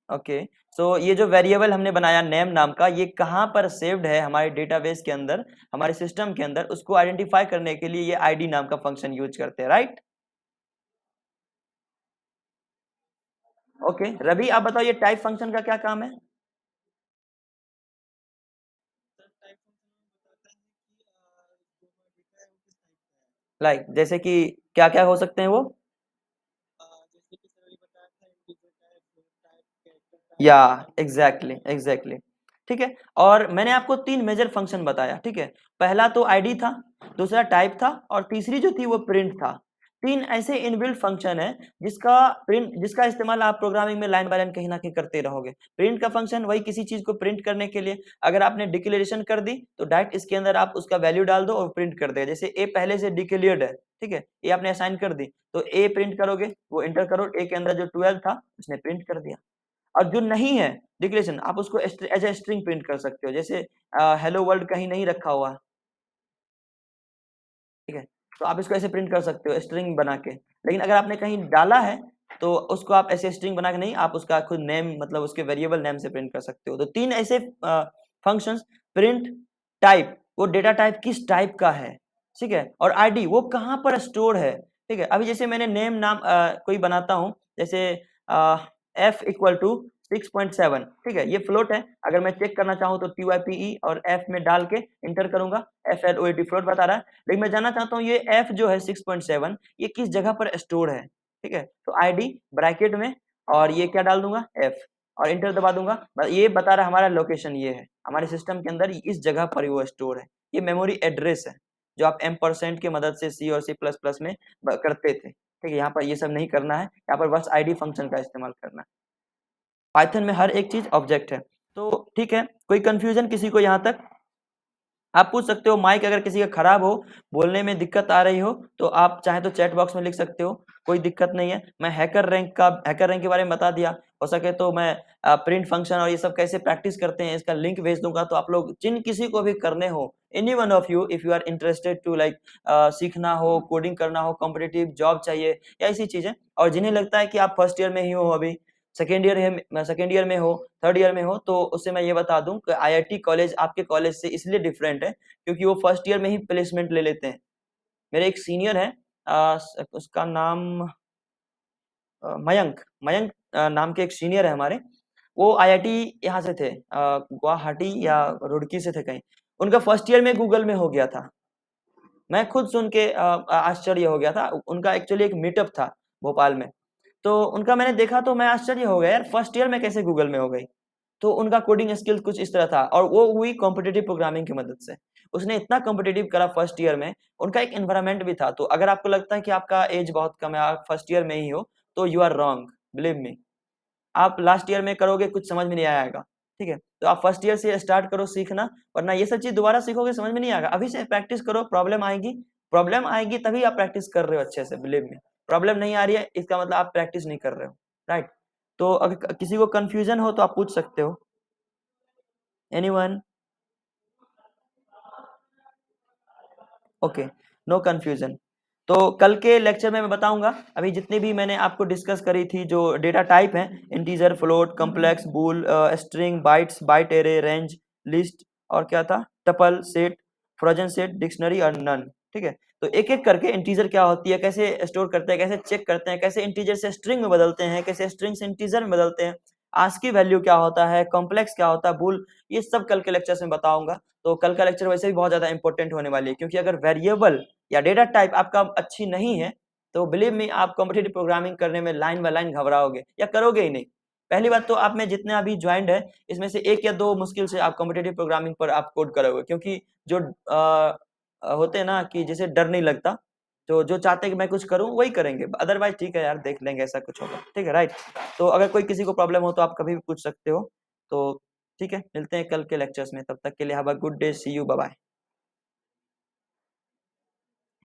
ओके, सो ये जो वेरिएबल हमने बनाया नेम नाम का, ये कहाँ पर सेव्ड है हमारे डेटाबेस के अंदर, हमारे सिस्टम के अंदर, उसको आइडेंटिफाई करने के लिए ये आईडी नाम का फंक्शन यूज करते हैं, राइट? ओके, रवि आप बताओ ये टाइप फंक्शन का क्या काम है? लाइक जैसे कि क्या क्या हो सकते हैं वो? या एग्जैक्टली एग्जैक्टली, ठीक है। और मैंने आपको 3 मेजर फंक्शन बताया, ठीक है। पहला तो आईडी था, दूसरा टाइप था, और तीसरी जो थी वो प्रिंट था। 3 ऐसे इनबिल्ट फंक्शन है जिसका इस्तेमाल आप प्रोग्रामिंग में लाइन बाय लाइन कहीं ना कहीं करते रहोगे। प्रिंट का फंक्शन वही किसी चीज को प्रिंट करने के लिए, अगर आपने डिक्लेरेशन कर दी तो डायरेक्ट इसके अंदर आप उसका वैल्यू डाल दो और प्रिंट कर देगा। जैसे ए पहले से डिक्लेयर्ड है, ठीक है, ए आपने असाइन कर दी, तो ए प्रिंट करोगे, वो एंटर करो, ए के अंदर जो 12 था उसने प्रिंट कर दिया। और जो नहीं है डिक्लेरेशन, आप उसको एज ए स्ट्रिंग प्रिंट कर सकते हो, जैसे हेलो वर्ल्ड कहीं नहीं रखा हुआ, ठीक है, तो आप इसको ऐसे प्रिंट कर सकते हो स्ट्रिंग बना के। लेकिन अगर आपने कहीं डाला है तो उसको आप ऐसे स्ट्रिंग बना के नहीं, आप उसका खुद नेम मतलब उसके वेरिएबल नेम से प्रिंट कर सकते हो। तो 3 ऐसे फंक्शंस, प्रिंट, टाइप, वो डेटा टाइप किस टाइप का है, ठीक है, और आईडी वो कहाँ पर स्टोर है, ठीक है। अभी जैसे मैंने नेम नाम कोई बनाता हूँ, जैसे f = 6.7, ठीक है, ये फ्लोट है। अगर मैं चेक करना चाहूँ तो TYPE और f में डाल के इंटर करूंगा, FLOAT फ्लोट बता रहा है। लेकिन मैं जानना चाहता हूँ ये f जो है 6.7 ये किस जगह पर स्टोर है, ठीक है। तो आईडी ब्रैकेट में और ये क्या डाल दूंगा, f, और इंटर दबा दूंगा। ये बता रहा है हमारा लोकेशन ये है, हमारे सिस्टम के अंदर इस जगह पर वो स्टोर है। ये मेमोरी एड्रेस है जो आप M% की मदद से सी और सी प्लस प्लस में करते थे, ठीक है। यहाँ पर ये सब नहीं करना है, यहाँ पर बस आईडी फंक्शन का इस्तेमाल करना है। पाइथन में हर एक चीज ऑब्जेक्ट है। तो ठीक है, कोई कंफ्यूजन किसी को यहाँ तक? आप पूछ सकते हो, माइक अगर किसी का खराब हो, बोलने में दिक्कत आ रही हो, तो आप चाहे तो चैट बॉक्स में लिख सकते हो, कोई दिक्कत नहीं है। मैं हैकर रैंक के बारे में बता दिया। हो सके तो मैं प्रिंट फंक्शन और ये सब कैसे प्रैक्टिस करते हैं इसका लिंक भेज दूंगा, तो आप लोग जिन किसी को भी करने हो, any one of you if you are interested to like सीखना हो, कोडिंग करना हो, कॉम्पिटिटिव जॉब चाहिए या ऐसी चीजें, और जिन्हें लगता है कि आप फर्स्ट ईयर में ही हो, अभी सेकेंड ईयर में हो, थर्ड ईयर में हो, तो उससे मैं ये बता दूं कि आईआईटी कॉलेज आपके कॉलेज से इसलिए डिफरेंट है क्योंकि वो फर्स्ट ईयर में ही प्लेसमेंट ले लेते हैं। मेरे एक सीनियर है, उसका नाम मयंक नाम के एक सीनियर है हमारे। वो आईआईटी यहाँ से थे, गुवाहाटी या रुड़की से थे कहीं। उनका फर्स्ट ईयर में गूगल में हो गया था। मैं खुद सुन के आश्चर्य हो गया था। उनका एक्चुअली एक मीटअप था भोपाल में, तो उनका मैंने देखा तो मैं आश्चर्य हो गया, यार फर्स्ट ईयर में कैसे गूगल में हो गई। तो उनका कोडिंग स्किल कुछ इस तरह था, और वो हुई कॉम्पिटिटिव प्रोग्रामिंग की मदद से। उसने इतना कॉम्पिटिटिव करा फर्स्ट ईयर में। उनका एक एनवायरनमेंट भी था। तो अगर आपको लगता है कि आपका एज बहुत कम है, आप फर्स्ट ईयर में ही हो, तो you are wrong, believe me. आप लास्ट ईयर में करोगे कुछ समझ में नहीं आएगा, ठीक है। तो आप फर्स्ट ईयर से स्टार्ट करो सीखना, वरना ये सब चीज दोबारा सीखोगे समझ में नहीं आएगा। अभी से प्रैक्टिस करो, प्रॉब्लम आएगी तभी आप प्रैक्टिस कर रहे हो अच्छे से, बिलीव मी। प्रॉब्लम नहीं आ रही है इसका मतलब आप प्रैक्टिस नहीं कर रहे हो, राइट। तो अगर किसी को कंफ्यूजन हो तो आप पूछ सकते हो। एनीवन? Okay, no confusion. तो कल के लेक्चर में मैं बताऊंगा अभी जितनी भी मैंने आपको डिस्कस करी थी, जो डेटा टाइप है, integer, float, complex, bool, string, bytes, byte array, range, list, और क्या था, tuple, set, frozen set, dictionary और नन, ठीक है। तो एक एक करके इंटीजर क्या होती है, कैसे स्टोर करते हैं, कैसे चेक करते हैं, कैसे इंटीजर से स्ट्रिंग में बदलते हैं, कैसे स्ट्रिंग से इंटीजर में बदलते हैं, आस्की वैल्यू क्या होता है, कॉम्प्लेक्स क्या होता है, बूल, ये सब कल के लेक्चर्स में बताऊंगा। तो कल का लेक्चर वैसे भी बहुत ज्यादा इंपॉर्टेंट होने वाली है, क्योंकि अगर वेरिएबल या डेटा टाइप आपका अच्छी नहीं है, तो बिलीव मी आप कॉम्पिटिटिव प्रोग्रामिंग करने में लाइन बाय लाइन घबराओगे या करोगे ही नहीं। पहली बात तो आप में जितने अभी ज्वाइंट है, इसमें से एक या दो मुश्किल से आप कॉम्पिटिटिव प्रोग्रामिंग पर आप कोड करोगे, क्योंकि जो होते हैं ना कि जैसे डर नहीं लगता, तो जो चाहते हैं कि मैं कुछ करूं वही करेंगे, अदरवाइज ठीक है यार देख लेंगे ऐसा कुछ होगा, ठीक है, राइट। तो अगर कोई किसी को प्रॉब्लम हो तो आप कभी भी पूछ सकते हो। तो ठीक है, मिलते हैं कल के लेक्चर्स में, तब तक के लिए have a good day, see you, bye bye.